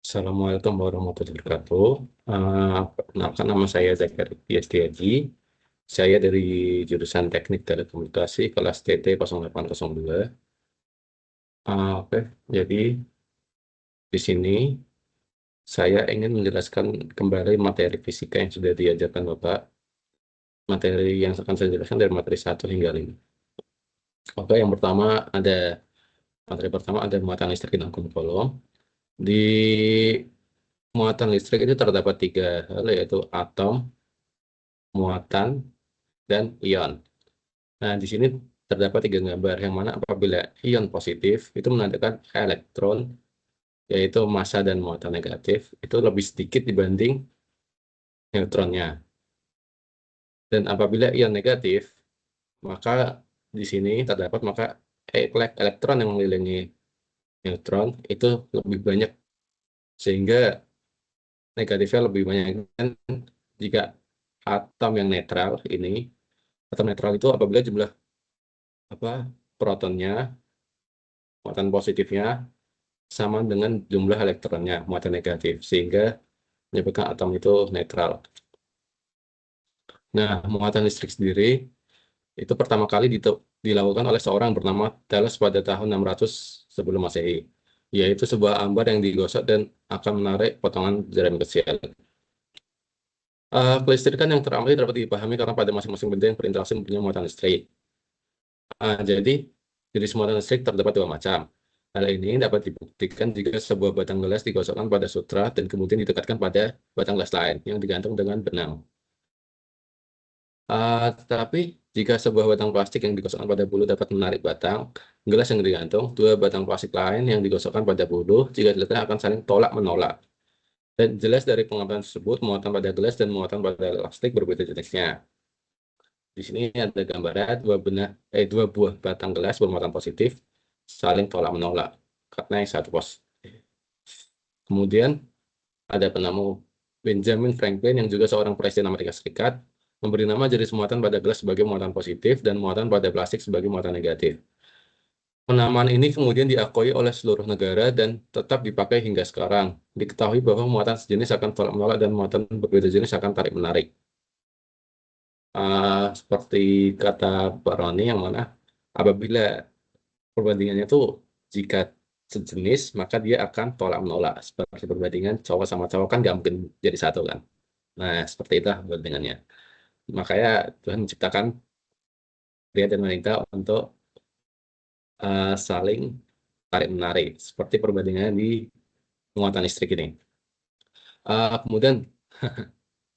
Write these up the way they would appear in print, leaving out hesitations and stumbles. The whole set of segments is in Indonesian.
Assalamualaikum warahmatullahi wabarakatuh. Perkenalkan nama saya Zakari Setiaji. Saya dari jurusan Teknik Telekomunikasi kelas TT 0802. Oke, jadi di sini saya ingin menjelaskan kembali materi fisika yang sudah diajarkan Bapak. Materi yang akan saya jelaskan dari materi 1 hingga 5. Oke, yang pertama ada materi pertama ada muatan listrik dan hukum Coulomb. Di muatan listrik itu terdapat 3 hal, yaitu atom, muatan, dan ion. Nah, di sini terdapat 3 gambar, yang mana apabila ion positif itu menandakan elektron, yaitu massa dan muatan negatif, itu lebih sedikit dibanding neutronnya. Dan apabila ion negatif, maka di sini terdapat maka elektron yang mengelilingi neutron itu lebih banyak, sehingga negatifnya lebih banyak. Dan jika atom yang netral ini, atom netral itu apabila jumlah protonnya, muatan positifnya sama dengan jumlah elektronnya, muatan negatif, sehingga menyebabkan atom itu netral. Nah, muatan listrik sendiri itu pertama kali dilakukan oleh seorang bernama Thales pada tahun 600 sebelum Masehi, yaitu sebuah ambar yang digosok dan akan menarik potongan jarum kecil. Kelistrikan yang teramati dapat dipahami karena pada masing-masing benda yang berinteraksi mempunyai muatan listrik. Jadi, jenis muatan listrik terdapat 2 macam. Hal ini dapat dibuktikan jika sebuah batang gelas digosokkan pada sutra dan kemudian didekatkan pada batang gelas lain yang digantung dengan benang. Tetapi jika sebuah batang plastik yang digosokkan pada bulu dapat menarik batang gelas yang digantung, 2 batang plastik lain yang digosokkan pada bulu jika diletakkan akan saling tolak-menolak. Dan jelas dari pengamatan tersebut, muatan pada gelas dan muatan pada plastik berbeda jenisnya. Di sini ada gambaran 2 buah batang gelas bermuatan positif saling tolak-menolak karena yang satu positif. Kemudian ada penemu Benjamin Franklin yang juga seorang presiden Amerika Serikat memberi nama jenis muatan pada gelas sebagai muatan positif dan muatan pada plastik sebagai muatan negatif. Penamaan ini kemudian diakui oleh seluruh negara dan tetap dipakai hingga sekarang. Diketahui bahwa muatan sejenis akan tolak-menolak dan muatan berbeda jenis akan tarik-menarik. Seperti kata Pak Roni, yang mana apabila perbandingannya itu jika sejenis, maka dia akan tolak-menolak. Seperti perbandingan cowok sama cowok kan nggak mungkin jadi satu kan. Nah, seperti itu perbandingannya. Makanya Tuhan menciptakan pria dan wanita untuk saling tarik-menarik. Seperti perbandingan di muatan listrik ini. Kemudian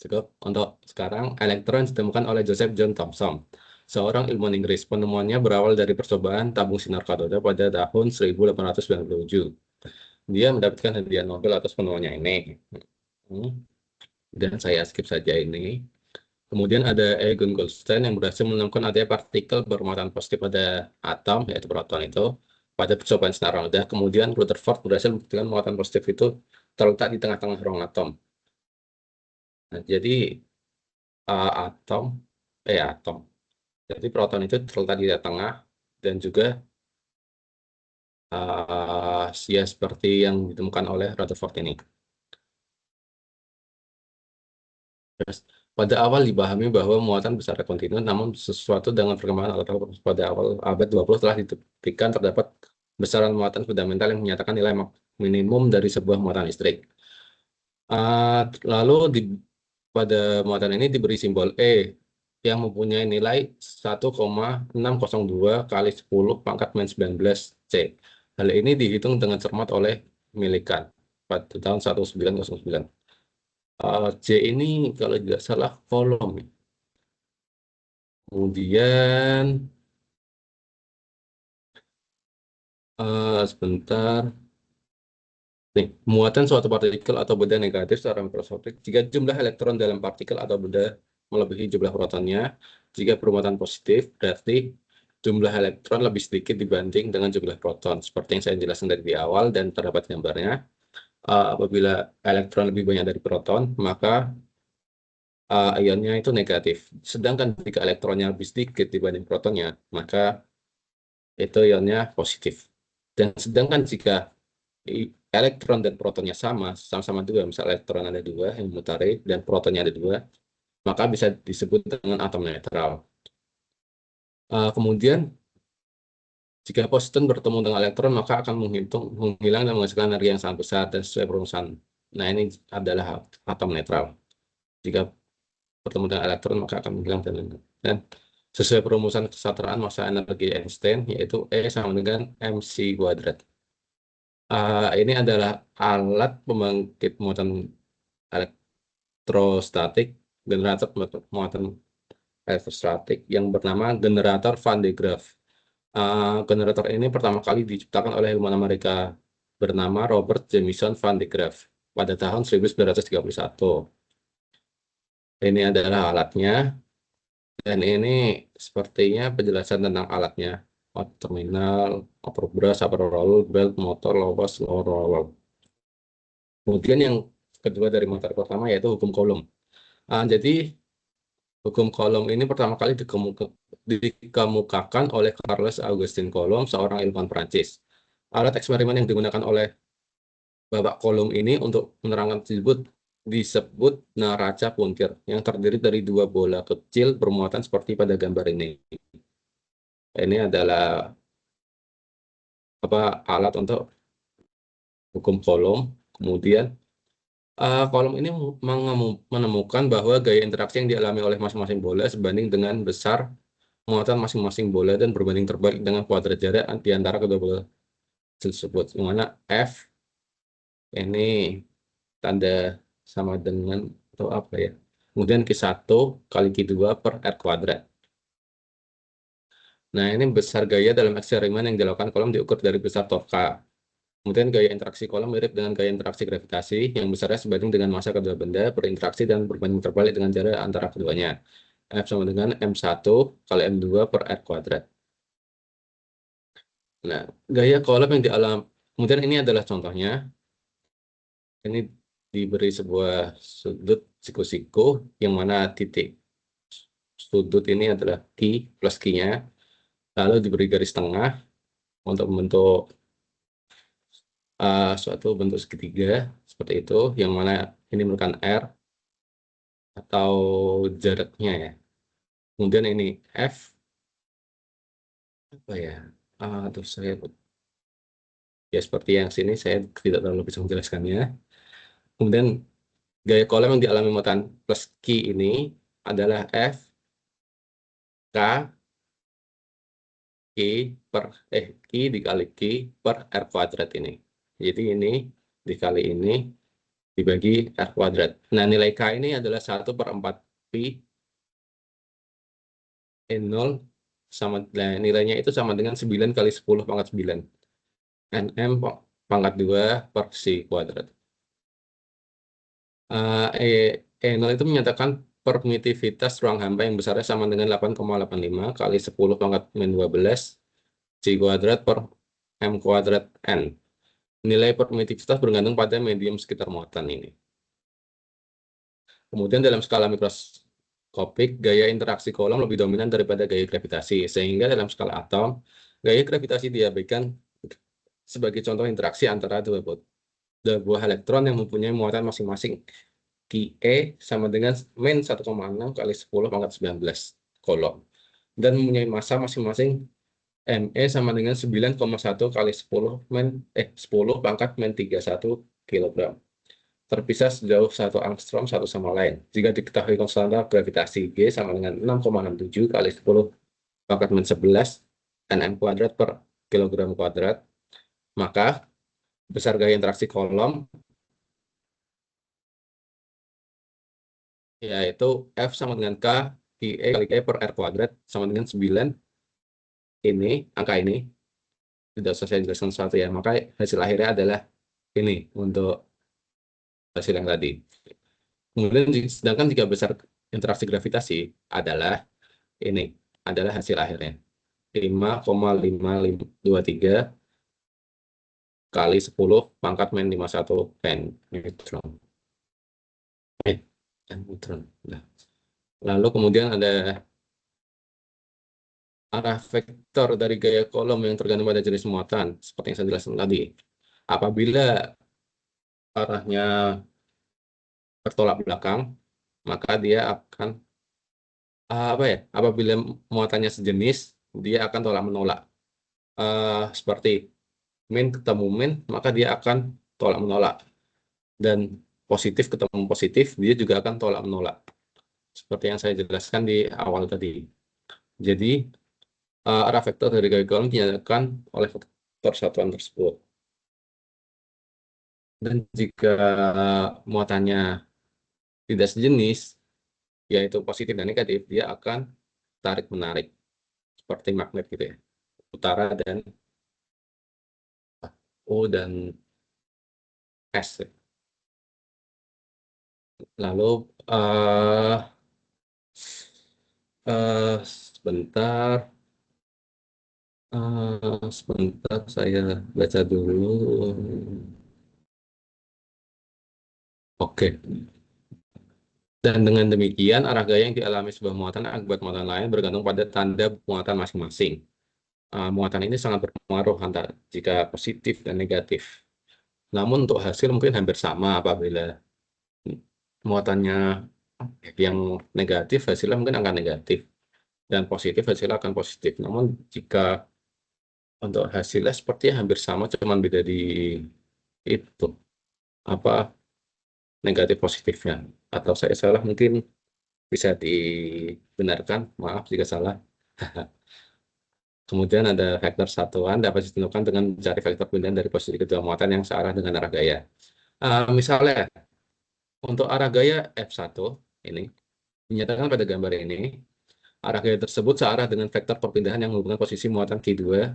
cukup untuk sekarang, elektron ditemukan oleh Joseph John Thomson, seorang ilmuwan Inggris. Penemuannya berawal dari percobaan tabung sinar katoda pada tahun 1897. Dia mendapatkan hadiah Nobel atas penemuannya ini. Dan saya skip saja ini. Kemudian ada Egon Goldstein yang berhasil menemukan adanya partikel bermuatan positif pada atom, yaitu proton itu, pada percobaan sinar katoda. Kemudian Rutherford berhasil membuktikan muatan positif itu terletak di tengah-tengah ruang atom. Nah, jadi atom, atom. Jadi proton itu terletak di tengah, dan juga ya seperti yang ditemukan oleh Rutherford ini. Terus, pada awal dipahami bahwa muatan besar kontinu, namun sesuatu dengan perkembangan alat pada awal abad 20 telah dibuktikan terdapat besaran muatan fundamental yang menyatakan nilai minimum dari sebuah muatan listrik. Lalu pada muatan ini diberi simbol E yang mempunyai nilai 1,602 kali 10 pangkat minus 19 C. Hal ini dihitung dengan cermat oleh Millikan pada tahun 1909. C ini kalau tidak salah kolom. Kemudian sebentar. Nih, muatan suatu partikel atau benda negatif secara mikroskopik jika jumlah elektron dalam partikel atau benda melebihi jumlah protonnya. Jika bermuatan positif, berarti jumlah elektron lebih sedikit dibanding dengan jumlah proton. Seperti yang saya jelaskan dari di awal dan terdapat gambarnya. Apabila elektron lebih banyak dari proton, maka ionnya itu negatif. Sedangkan jika elektronnya lebih sedikit dibanding protonnya, maka itu ionnya positif. Dan sedangkan jika elektron dan protonnya sama-sama dua, misal elektron ada dua yang mutare dan protonnya ada dua, maka bisa disebut dengan atom netral. Kemudian jika positon bertemu dengan elektron, maka akan menghilang dan menghasilkan energi yang sangat besar dan sesuai perumusan. Nah, ini adalah atom netral. Jika bertemu dengan elektron, maka akan menghilang dan sesuai perumusan kesetaraan massa energi Einstein, yaitu E sama dengan mc kuadrat. Ini adalah alat pembangkit muatan elektrostatik, generator muatan elektrostatik yang bernama generator Van de Graaff. Generator ini pertama kali diciptakan oleh ilmuwan Amerika bernama Robert Jamison Van de Graaff pada tahun 1931. Ini adalah alatnya, dan ini sepertinya penjelasan tentang alatnya. Terminal, upper brush, upper roll, belt, motor, lower roll. Kemudian yang kedua dari materi pertama yaitu hukum Coulomb. Jadi hukum Coulomb ini pertama kali dikemukakan oleh Charles Augustin Coulomb, seorang ilmuwan Prancis. Alat eksperimen yang digunakan oleh Bapak Coulomb ini untuk menerangkan tersebut disebut neraca puntir, yang terdiri dari dua bola kecil bermuatan seperti pada gambar ini. Ini adalah alat untuk hukum Coulomb. Kemudian Coulomb ini menemukan bahwa gaya interaksi yang dialami oleh masing-masing bola sebanding dengan besar muatan masing-masing bola dan berbanding terbalik dengan kuadrat jarak di antara kedua bola tersebut. Yang mana F ini tanda sama dengan atau apa ya? Kemudian Q1 kali Q2 per R kuadrat. Nah, ini besar gaya dalam eksperimen yang dilakukan Coulomb diukur dari besar torka. Kemudian gaya interaksi Coulomb mirip dengan gaya interaksi gravitasi yang besarnya sebanding dengan massa kedua benda berinteraksi dan berbanding terbalik dengan jarak antara keduanya. F sama dengan M1 kali M2 per R kuadrat. Nah, gaya Coulomb yang dialami, kemudian ini adalah contohnya. Ini diberi sebuah sudut siku-siku yang mana titik sudut ini adalah Q plus Q-nya, lalu diberi garis tengah untuk membentuk suatu bentuk segitiga seperti itu, yang mana ini merupakan R atau jaraknya ya. Kemudian ini F apa ya? Terus saya ya seperti yang sini saya tidak terlalu bisa menjelaskannya. Kemudian gaya Coulomb yang dialami muatan plus Q ini adalah F K Q dikali Q per R kuadrat ini. Jadi ini dikali ini dibagi R kuadrat. Nah, nilai K ini adalah 1/4 pi N0 sama, nah, nilainya itu sama dengan 9 kali 10 pangkat 9. Nm pangkat 2 per C kuadrat. E0 itu menyatakan permitivitas ruang hampa yang besarnya sama dengan 8,85 kali 10 pangkat min 12 C kuadrat per M kuadrat N. Nilai permitivitas bergantung pada medium sekitar muatan ini. Kemudian dalam skala mikroskopik, gaya interaksi Coulomb lebih dominan daripada gaya gravitasi, sehingga dalam skala atom, gaya gravitasi diabaikan sebagai contoh interaksi antara dua buah elektron yang mempunyai muatan masing-masing Qe sama dengan min 1,6 kali 10 pangkat 19 Coulomb, dan mempunyai massa masing-masing Me sama dengan 9,1 kali 10 pangkat min 31 kg. Terpisah sejauh 1 angstrom satu sama lain. Jika diketahui konstanta gravitasi G sama dengan 6,67 kali 10 pangkat min 11 Nm kuadrat per kilogram kuadrat, maka besar gaya interaksi Coulomb yaitu F sama dengan K E kali E per R kuadrat sama dengan 9. Ini, angka ini, tidak usah saya jelaskan satu ya, maka hasil akhirnya adalah ini untuk hasil yang tadi. Kemudian sedangkan jika besar interaksi gravitasi adalah ini, adalah hasil akhirnya. 5,523 kali 10 pangkat min 51 neutron. Nah. Lalu kemudian ada arah vektor dari gaya Coulomb yang tergantung pada jenis muatan, seperti yang saya jelaskan tadi. Apabila arahnya bertolak belakang, maka dia akan apa ya? Apabila muatannya sejenis, dia akan tolak menolak. Seperti min ketemu min, maka dia akan tolak menolak. Dan positif ketemu positif, dia juga akan tolak menolak. Seperti yang saya jelaskan di awal tadi. Jadi arah vektor dari gaya kolom dinyatakan oleh vektor satuan tersebut. Dan jika muatannya tidak sejenis, yaitu positif dan negatif, dia akan tarik-menarik, seperti magnet gitu ya. Utara dan O dan S. Lalu sebentar, sebentar saya baca dulu. Oke. Dan dengan demikian, arah gaya yang dialami sebuah muatan akibat muatan lain bergantung pada tanda muatan masing-masing. Muatan ini sangat berpengaruh antara jika positif dan negatif. Namun untuk hasil mungkin hampir sama apabila muatannya yang negatif, hasilnya mungkin akan negatif. Dan positif, hasilnya akan positif. Namun jika untuk hasilnya sepertinya hampir sama, cuman beda di itu, apa, negatif positifnya. Atau saya salah, mungkin bisa dibenarkan, maaf jika salah. Kemudian ada vektor satuan dapat ditentukan dengan mencari vektor pindahan dari posisi kedua muatan yang searah dengan arah gaya. Misalnya, untuk arah gaya F1 ini, dinyatakan pada gambar ini, arah gaya tersebut searah dengan vektor perpindahan yang menghubungkan posisi muatan Q2,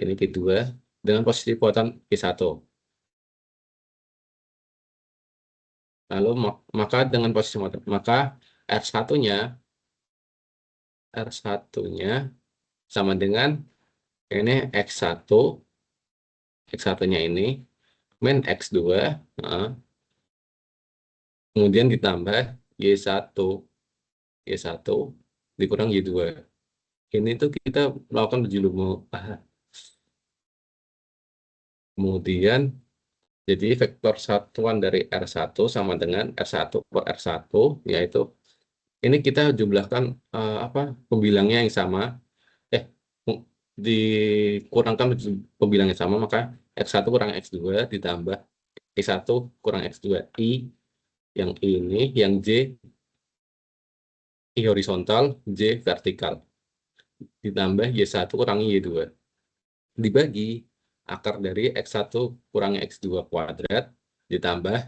ini Q2, dengan posisi muatan Q1. Lalu maka dengan posisi muatan, maka R1-nya R1-nya sama dengan ini X1, X1-nya ini min X2, kemudian ditambah Y1, Y1 dikurang Y2. Ini tuh kita melakukan uji lumut. Kemudian jadi vektor satuan dari R1 sama dengan R1 per R1, yaitu ini kita jumlahkan apa, pembilangnya yang sama, dikurangkan pembilang yang sama, maka X1 kurang X2 ditambah I1 kurang X2, I yang ini, yang J I horizontal, J vertikal, ditambah Y1 kurangi Y2, dibagi akar dari X1 kurangi X2 kuadrat, ditambah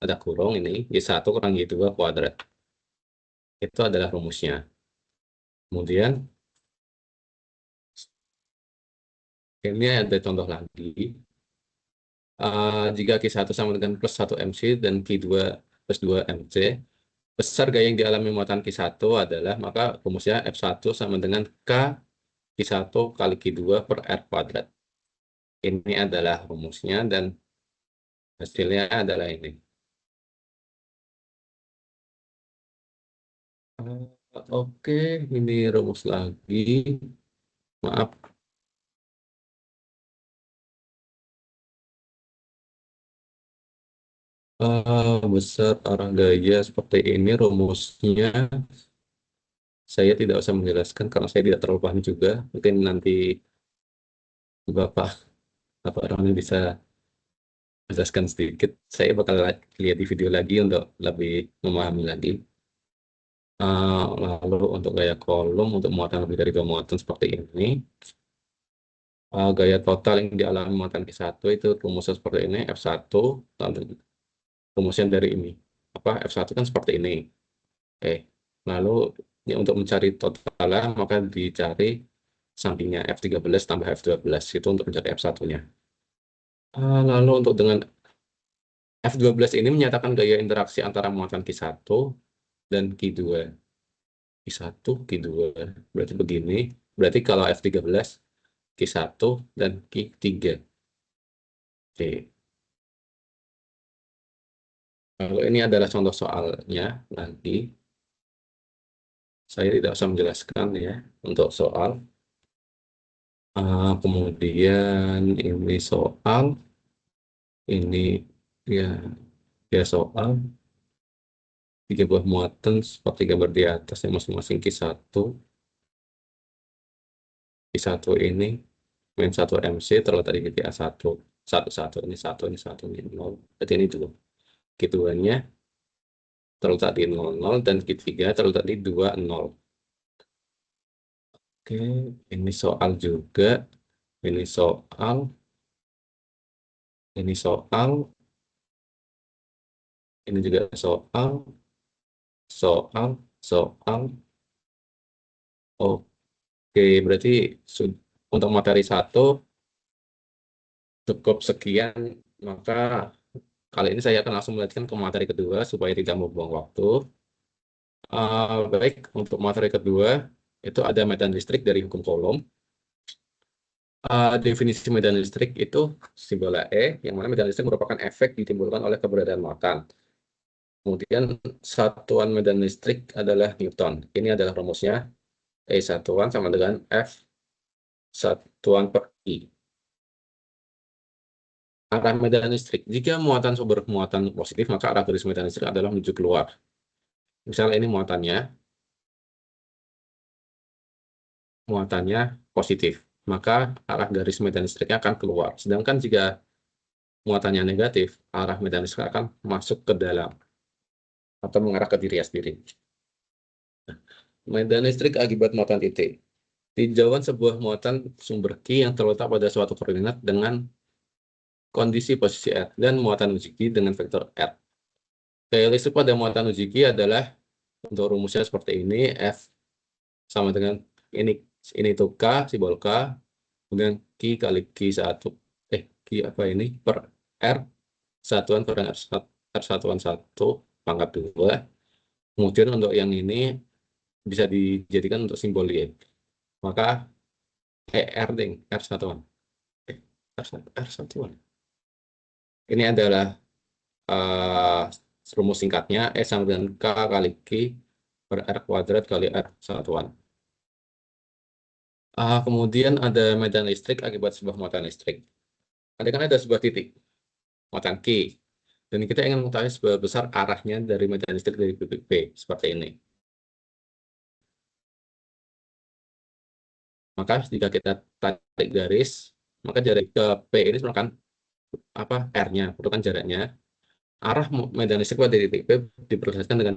ada kurung ini, Y1 kurangi Y2 kuadrat. Itu adalah rumusnya. Kemudian ini ada contoh lagi. Jika Q1 sama dengan plus 1 MC dan Q2 plus 2 MC, besar gaya yang dialami muatan Q1 adalah, maka rumusnya F1 sama dengan K Q1 kali Q2 per R kuadrat. Ini adalah rumusnya dan hasilnya adalah ini. Oke, ini rumus lagi. Maaf. Besar arah gaya seperti ini rumusnya. Saya tidak usah menjelaskan karena saya tidak terlalu paham juga. Mungkin nanti Bapak orangnya bisa jelaskan sedikit. Saya bakal lihat di video lagi untuk lebih memahami lagi. Lalu untuk gaya kolom, untuk muatan lebih dari dua muatan seperti ini. Gaya total yang dialami muatan Q1 itu rumusnya seperti ini, F1, lalu rumusnya dari ini. F1 kan seperti ini. Lalu ya, untuk mencari totalnya, maka dicari sampingnya F13 tambah F12, itu untuk mencari F1-nya. Lalu untuk dengan F12 ini menyatakan gaya interaksi antara muatan Q1 dan Q2. Q1, Q2. Berarti begini. Berarti kalau F13, Q1 dan Q3. Oke. Kalau ini adalah contoh soalnya nanti. Saya tidak usah menjelaskan ya untuk soal. Kemudian ini soal. Ini Ya, ya soal tiga buah muatan seperti gambar di atas yang masing-masing Q1. Q1 ini min 1 MC terletak di titik A1. Satu, ini satu, ini nol. Berarti ini dulu. Q2-nya terletak di 00 dan Q3 terletak di 20. Oke, ini soal juga. Ini soal, ini soal, ini juga soal, soal. Oke, berarti untuk materi satu cukup sekian. Maka kali ini saya akan langsung melanjutkan ke materi kedua supaya tidak membuang waktu. Baik, untuk materi kedua itu ada medan listrik dari hukum Coulomb. Definisi medan listrik itu simbolnya E, yang mana medan listrik merupakan efek ditimbulkan oleh keberadaan muatan. Kemudian satuan medan listrik adalah Newton. Ini adalah rumusnya. E satuan sama dengan F satuan per I. Arah medan listrik. Jika muatan sumber muatan positif, maka arah garis medan listrik adalah menuju keluar. Misalnya ini muatannya positif, maka arah garis medan listriknya akan keluar. Sedangkan jika muatannya negatif, arah medan listrik akan masuk ke dalam atau mengarah ke diri sendiri. Medan listrik akibat muatan titik. Tinjauan sebuah muatan sumber Q yang terletak pada suatu koordinat dengan kondisi posisi R dan muatan uji Q dengan vektor R. Gaya listrik pada muatan uji Q adalah untuk rumusnya seperti ini, F sama dengan ini tuh K, simbol K, kemudian Q kali Q1, Q apa ini, per R, satuan per R satuan 1, pangkat 2. Kemudian untuk yang ini bisa dijadikan untuk simbol Y. Maka R ding, R satuan. R satuan. Ini adalah rumus singkatnya, E sama dengan K kali Q per R kuadrat kali R satuan. Kemudian ada medan listrik akibat sebuah muatan listrik. Ada kan ada sebuah titik, muatan Q. Dan kita ingin mengetahui seberapa besar arahnya dari medan listrik dari titik P, seperti ini. Maka jika kita tarik garis, maka jarak ke P ini merupakan apa R-nya, merupakan jaraknya. Arah medan listrik pada titik P diperlihatkan dengan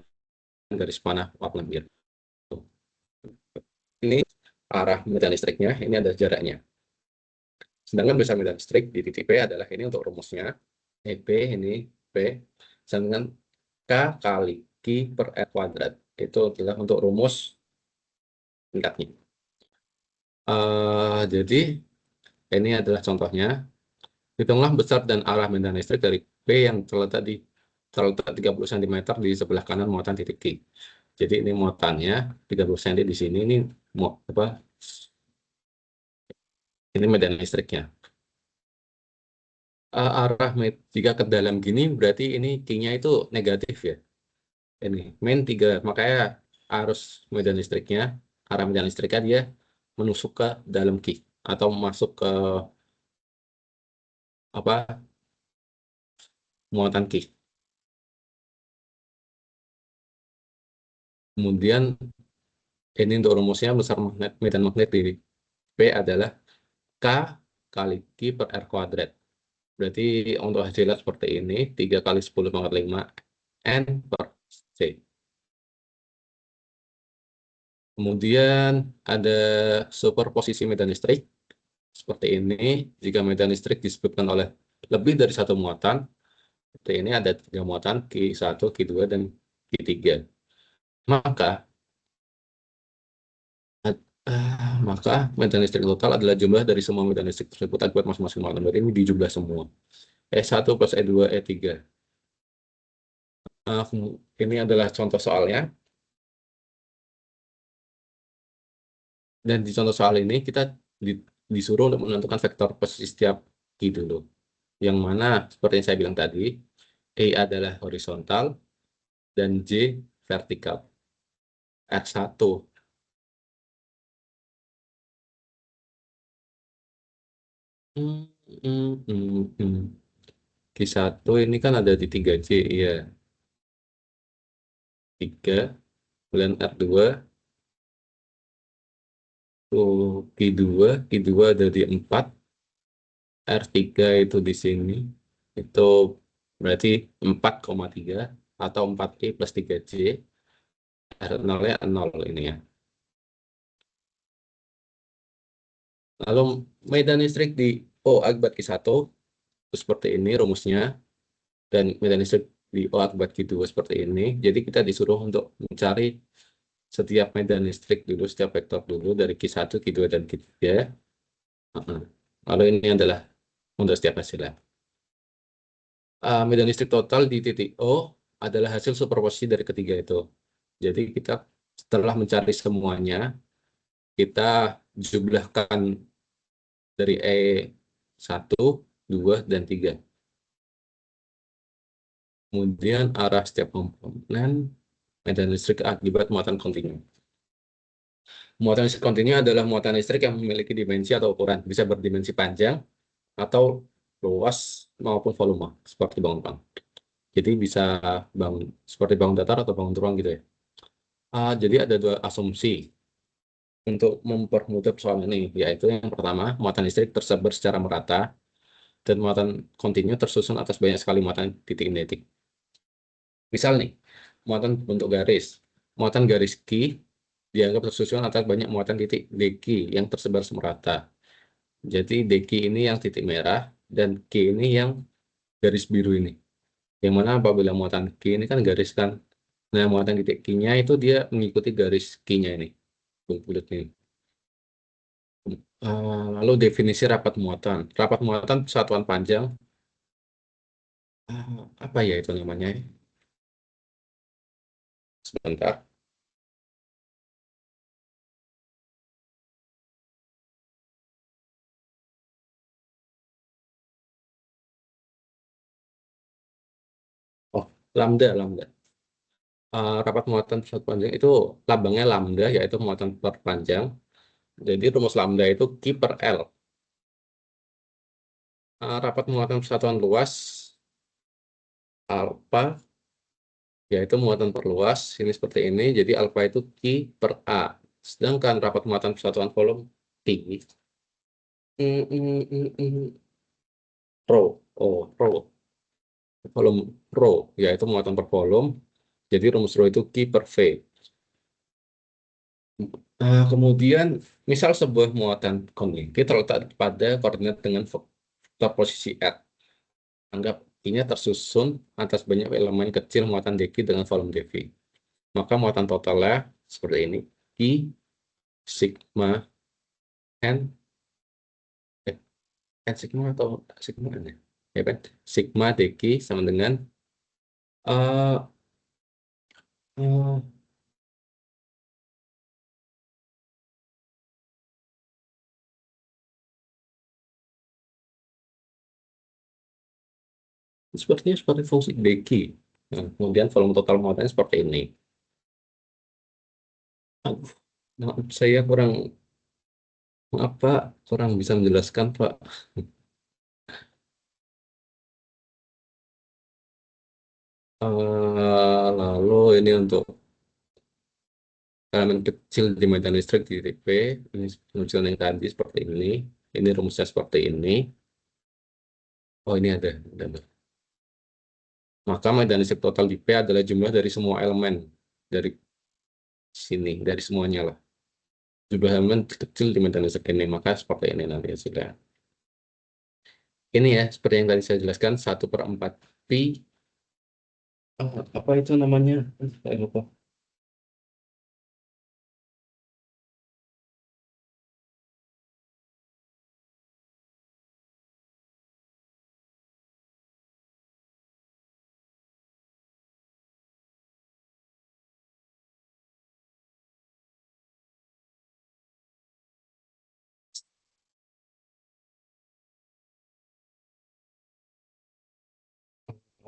garis panah warna biru. Ini arah medan listriknya, ini adalah jaraknya. Sedangkan besar medan listrik di titik P adalah ini untuk rumusnya. EP ini P sama dengan K kali Q per R kuadrat. Itu adalah untuk rumus tingkatnya. Jadi ini adalah contohnya. Hitunglah besar dan arah medan listrik dari P yang terletak 30 cm di sebelah kanan muatan titik Q. Jadi ini muatannya 30 cm di sini. Ini apa? Ini medan listriknya. Arah jika ke dalam gini berarti ini Q-nya itu negatif ya. Ini min 3, makanya arus medan listriknya, arah medan listriknya dia menusuk ke dalam Q atau masuk ke apa muatan Q. Kemudian ini untuk rumusnya besar medan magnet di P adalah K kali Q per R kuadrat. Berarti untuk hasilnya seperti ini, 3 kali 10 pangkat 5 N per C. Kemudian ada superposisi medan listrik. Seperti ini, jika medan listrik disebabkan oleh lebih dari satu muatan, seperti ini ada 3 muatan, Q1, Q2, dan Q3. Maka maka medan listrik total adalah jumlah dari semua medan listrik tersebut akibat masing-masing muatan. Berarti ini dijumlah semua. E1 plus E2, E3. Ini adalah contoh soalnya. Dan di contoh soal ini kita disuruh untuk menentukan vektor posisi setiap Q dulu. Yang mana seperti yang saya bilang tadi, E adalah horizontal dan J vertikal. R1. Hmm, hmm, hmm, hmm. Q1 ini kan ada di 3J, iya. 3, kemudian R2, Q2 ada di 4, R3 itu di sini. Itu berarti 4,3 atau 4I plus 3J. R0-nya 0 ini ya. Lalu medan listrik di O akibat Q1 itu seperti ini rumusnya. Dan medan listrik di O akibat Q2 seperti ini. Jadi kita disuruh untuk mencari setiap medan listrik dulu, setiap vektor dulu dari Q1, Q2, dan Q3. Heeh. Lalu ini adalah untuk setiap hasilnya. Medan listrik total di titik O adalah hasil superposisi dari ketiga itu. Jadi kita setelah mencari semuanya, kita jumlahkan dari E1, 2, dan 3. Kemudian arah setiap komponen medan listrik akibat muatan kontinu. Muatan listrik kontinu adalah muatan listrik yang memiliki dimensi atau ukuran, bisa berdimensi panjang atau luas maupun volume, seperti bangun. Jadi bisa bangun seperti bangun datar atau bangun ruang gitu ya. Jadi ada dua asumsi untuk mempermudah persoalan ini, yaitu yang pertama, muatan listrik tersebar secara merata dan muatan kontinu tersusun atas banyak sekali muatan titik-titik. Misal nih, muatan bentuk garis. Muatan garis Q dianggap tersusun atas banyak muatan titik DQ yang tersebar semerata. Jadi DQ ini yang titik merah dan Q ini yang garis biru ini. Yang mana apabila muatan Q ini kan garis kan. Nah, muatan titik Q-nya itu dia mengikuti garis Q-nya ini. Bulat ini. Lalu definisi rapat muatan. Rapat muatan satuan panjang. Apa ya itu namanya? Sebentar. Oh, lambda. Rapat muatan satuan panjang itu lambangnya lambda, yaitu muatan perpanjang. Jadi rumus lambda itu Q per L. Rapat muatan persatuan luas alpha, yaitu muatan perluas ini seperti ini. Jadi alpha itu Q per A. Sedangkan rapat muatan persatuan volume T, mm, mm, mm, mm, rho, volume rho, yaitu muatan per volume. Jadi rumus rho itu Q per V. Kemudian misal sebuah muatan kognitif terletak pada koordinat dengan vektor posisi R. Anggap ini tersusun atas banyak elemen kecil muatan dq dengan volume dv. Maka muatan totalnya seperti ini. I sigma n, n sigma atau sigma n ya? Ya kan? Sigma dq sama dengan uh, uh, sepertinya seperti fungsi dq. Nah, kemudian volume total muatannya seperti ini. Aduh, maaf, saya kurang apa kurang bisa menjelaskan Pak. Lalu ini untuk elemen kecil di medan listrik di titik P, ini penunjukan yang tadi seperti ini rumusnya seperti ini. Oh ini ada. Maka medan listrik total di P adalah jumlah dari semua elemen dari sini, dari semuanya lah. Jumlah elemen kecil di medan listrik ini, maka seperti ini nanti hasilnya. Ini ya, seperti yang tadi saya jelaskan, 1/4 Pi, apa itu namanya? Saya lupa.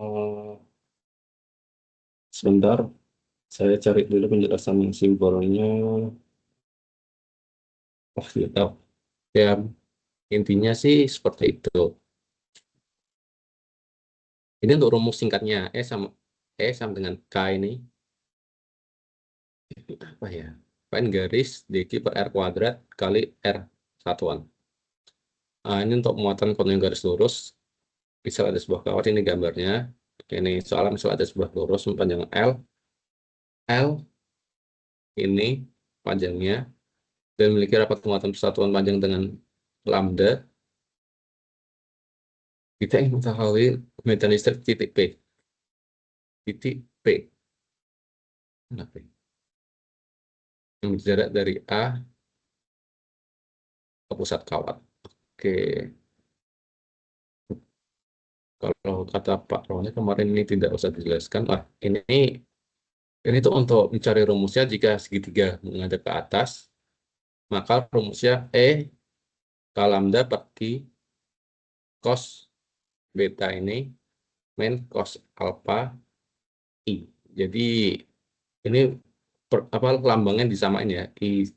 Eh, Sebentar, saya cari dulu penjelasan simbolnya. Oh, gitu. Ya, intinya sih seperti itu. Ini untuk rumus singkatnya. E sama dengan K ini apa ya? Pan garis dq per R kuadrat kali R satuan. Nah, ini untuk muatan kontinu garis lurus. Misal ada sebuah kawat, ini gambarnya. Ini soalnya misal ada sebuah lurus panjang L. L ini panjangnya dan memiliki rapat muatan persatuan panjang dengan lambda. Kita ingin mengetahui medan listrik titik P. Titik P. Nah, P. Yang berjarak dari A ke pusat kawat. Oke, kalau kata Pak Roni kemarin ini tidak usah dijelaskan. Wah, ini tuh untuk mencari rumusnya jika segitiga menghadap ke atas, maka rumusnya E K lambda per Q cos beta ini min cos alpha I. Jadi ini apa lambangnya disamain ya, I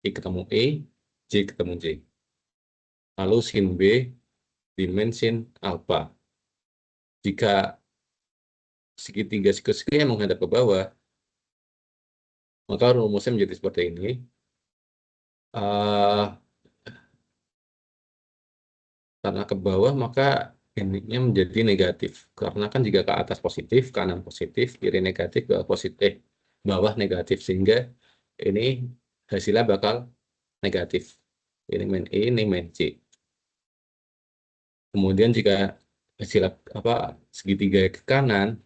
ketemu E, J ketemu J. Lalu sin B dimensi alpha. Jika segitiga siku-siku yang menghadap ke bawah, maka rumusnya menjadi seperti ini. Eh, karena ke bawah, maka ininya menjadi negatif. Karena kan jika ke atas positif, kanan positif, kiri negatif, bawah negatif. Sehingga ini hasilnya bakal negatif. Ini main E, ini main C. Kemudian jika hasil apa segitiga ke kanan,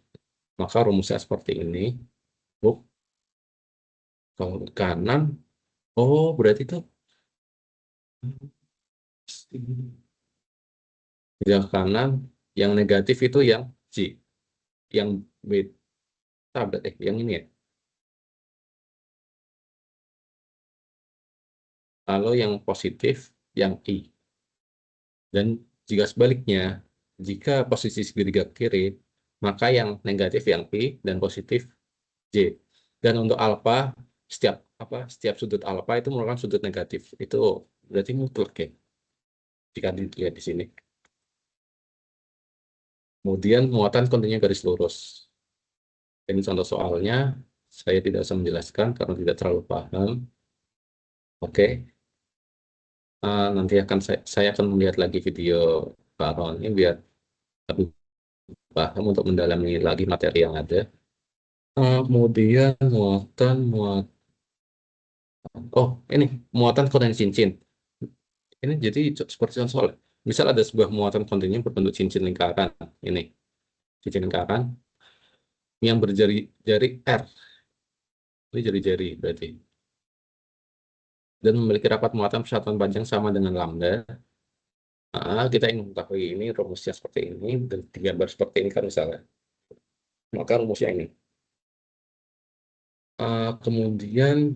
maka rumusnya seperti ini. Oh, kalau ke kanan, oh berarti itu yang kanan, yang negatif itu yang C, yang beta berarti yang ini ya. Lalu yang positif yang I. Dan jika sebaliknya, jika posisi segitiga ke kiri, maka yang negatif yang I dan positif J. Dan untuk alfa, setiap sudut alfa itu merupakan sudut negatif. Itu berarti mutlak ya, jika dilihat di sini. Kemudian muatan kontinu garis lurus. Ini contoh soalnya, saya tidak bisa menjelaskan karena tidak terlalu paham. Oke, nanti saya akan melihat lagi video Pak Ron ini biar lebih paham untuk mendalami lagi materi yang ada. Kemudian oh ini muatan kontinu cincin. Ini jadi seperti contoh. Misal ada sebuah muatan kontinu berbentuk cincin lingkaran. Ini cincin lingkaran yang berjari-jari R. Ini jari-jari berarti. Dan memiliki rapat muatan persatuan panjang sama dengan lambda. Kita ingin mengetahui ini rumusnya seperti ini dan digambar seperti ini kan misalnya. Maka rumusnya ini. Kemudian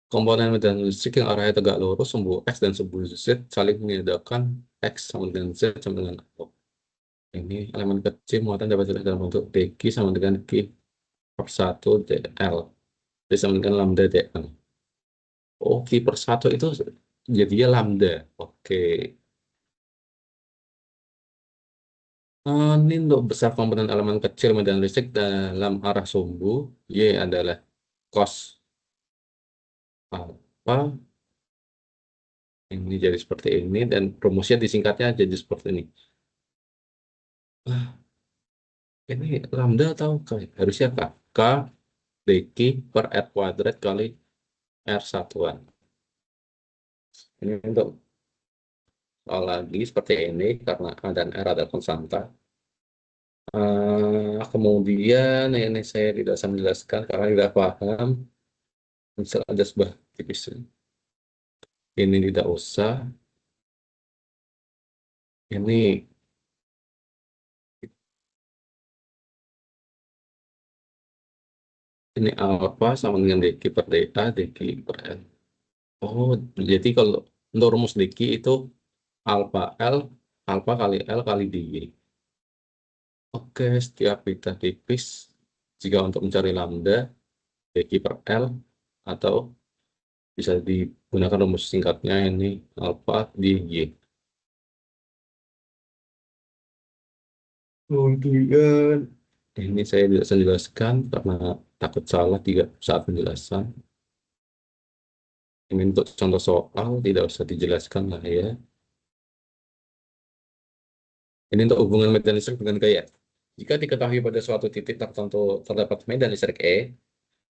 komponen medan listrik yang arahnya tegak lurus, sumbu X dan sumbu Z saling meniadakan X sama dengan Z sama dengan O. Ini elemen kecil muatan dapat dilihat dalam bentuk dq sama dengan Q per 1 dl. Jadi sama dengan lambda dl. Oh, Q per 1 itu jadinya lambda. Oke. Ini untuk besar komponen elemen kecil medan listrik dalam arah sumbu, Y adalah cos alpha. Ini jadi seperti ini dan rumusnya disingkatnya jadi seperti ini. Ini lambda atau K? Harusnya K. K dq per R kuadrat kali R satuan. Ini untuk soal lagi seperti ini karena A dan R ada konstanta. Kemudian ini saya tidak bisa menjelaskan karena tidak paham. Misal ada sebuah tipis. Ini tidak usah. Ini alfa sama dengan dq per dA, dq per L. Oh, jadi kalau untuk rumus dq itu alfa L, alfa kali L kali dy. Oke, setiap beta tipis, jika untuk mencari lambda, dq per L, atau bisa digunakan rumus singkatnya ini alfa dy. Kemudian ini saya tidak bisa jelaskan karena takut salah saat penjelasan. Ini untuk contoh soal tidak usah dijelaskan lah ya. Ini untuk hubungan medan listrik dengan gaya. Jika diketahui pada suatu titik tertentu terdapat medan listrik E,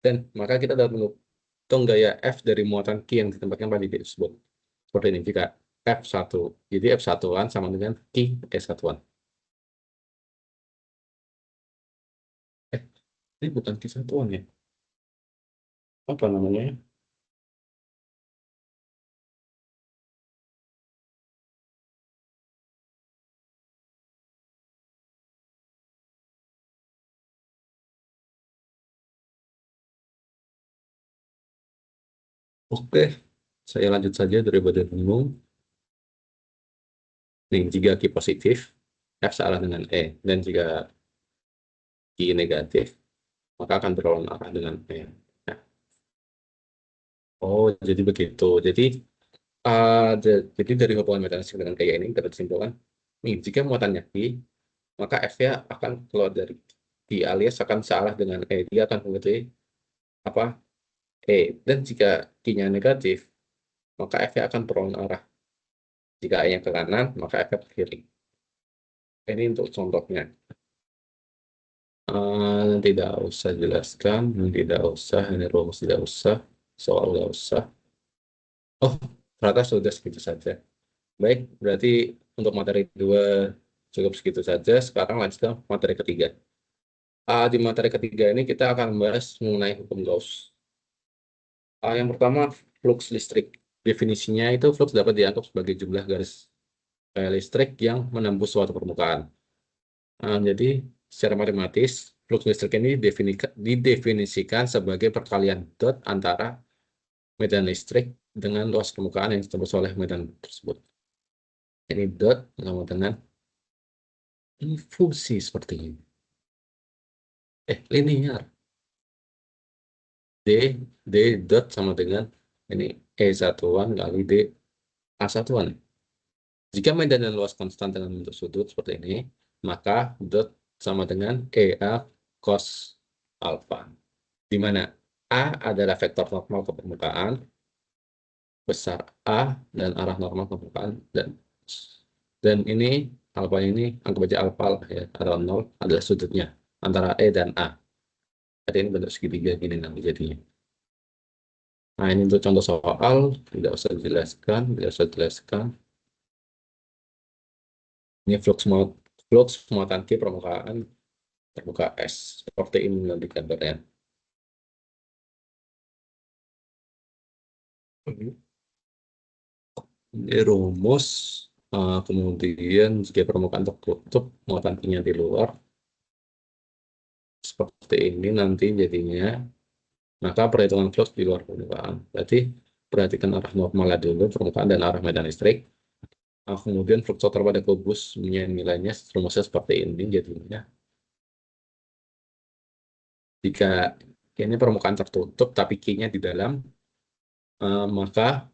dan maka kita dapat menghitung gaya F dari muatan Q yang ditempatkan pada titik tersebut. Seperti ini, jika F1, jadi F1-an sama dengan Q E1-an. Ini bukan Q1-an ya. Apa namanya? Oke, saya lanjut saja daripada bingung. Nih, jika Q positif, F searah dengan E. Dan jika Q negatif, maka akan berlawan arah dengan E. Nah, oh, jadi begitu. Jadi dari hubungan metanistik dengan gaya ini dapat disimpulkan, nih, jika muatannya Q, maka F-nya akan keluar dari Q alias akan searah dengan E. Dia akan mengikuti apa? E. Dan jika Q-nya negatif, maka F-nya akan berlawan arah. Jika E-nya ke kanan, maka F-nya ke kiri. Ini untuk contohnya. Tidak usah jelaskan, tidak usah, ini rumus tidak usah, soal tidak usah. Oh, ternyata sudah segitu saja. Baik, berarti untuk materi 2 cukup segitu saja. Sekarang lanjut ke materi ketiga. Di materi ketiga ini kita akan membahas mengenai hukum Gauss. Yang pertama, flux listrik. Definisinya itu flux dapat dianggap sebagai jumlah garis listrik yang menembus suatu permukaan. Jadi secara matematis, flux listrik ini didefinisikan sebagai perkalian dot antara medan listrik dengan luas permukaan yang ditembus oleh medan tersebut. Ini dot sama dengan ini fungsi seperti ini. Linear. D, D dot sama dengan ini E1-an kali D A1-an. Jika medan dan luas konstan dengan bentuk sudut seperti ini, maka dot sama dengan EA cos alpha, di mana A adalah vektor normal ke permukaan, besar A dan arah normal ke permukaan, dan ini alpha ini, anggap aja alpha lah ya, adalah 0 adalah sudutnya antara E dan A. Jadi ini bentuk segitiga gini nanti jadinya. Nah, ini untuk contoh soal, tidak usah dijelaskan, tidak usah dijelaskan. Ini flux muatan Q permukaan terbuka S. Seperti ini nanti gambarnya. Ini rumus, kemudian jika permukaan tertutup, muatan Q-nya di luar. Seperti ini nanti jadinya. Maka perhitungan flux di luar permukaan. Berarti perhatikan arah normalnya dulu, permukaan dan arah medan listrik. Kemudian flux total pada kubus nilainya rumusnya seperti ini jadinya. Jika ini permukaan tertutup tapi Q-nya di dalam, maka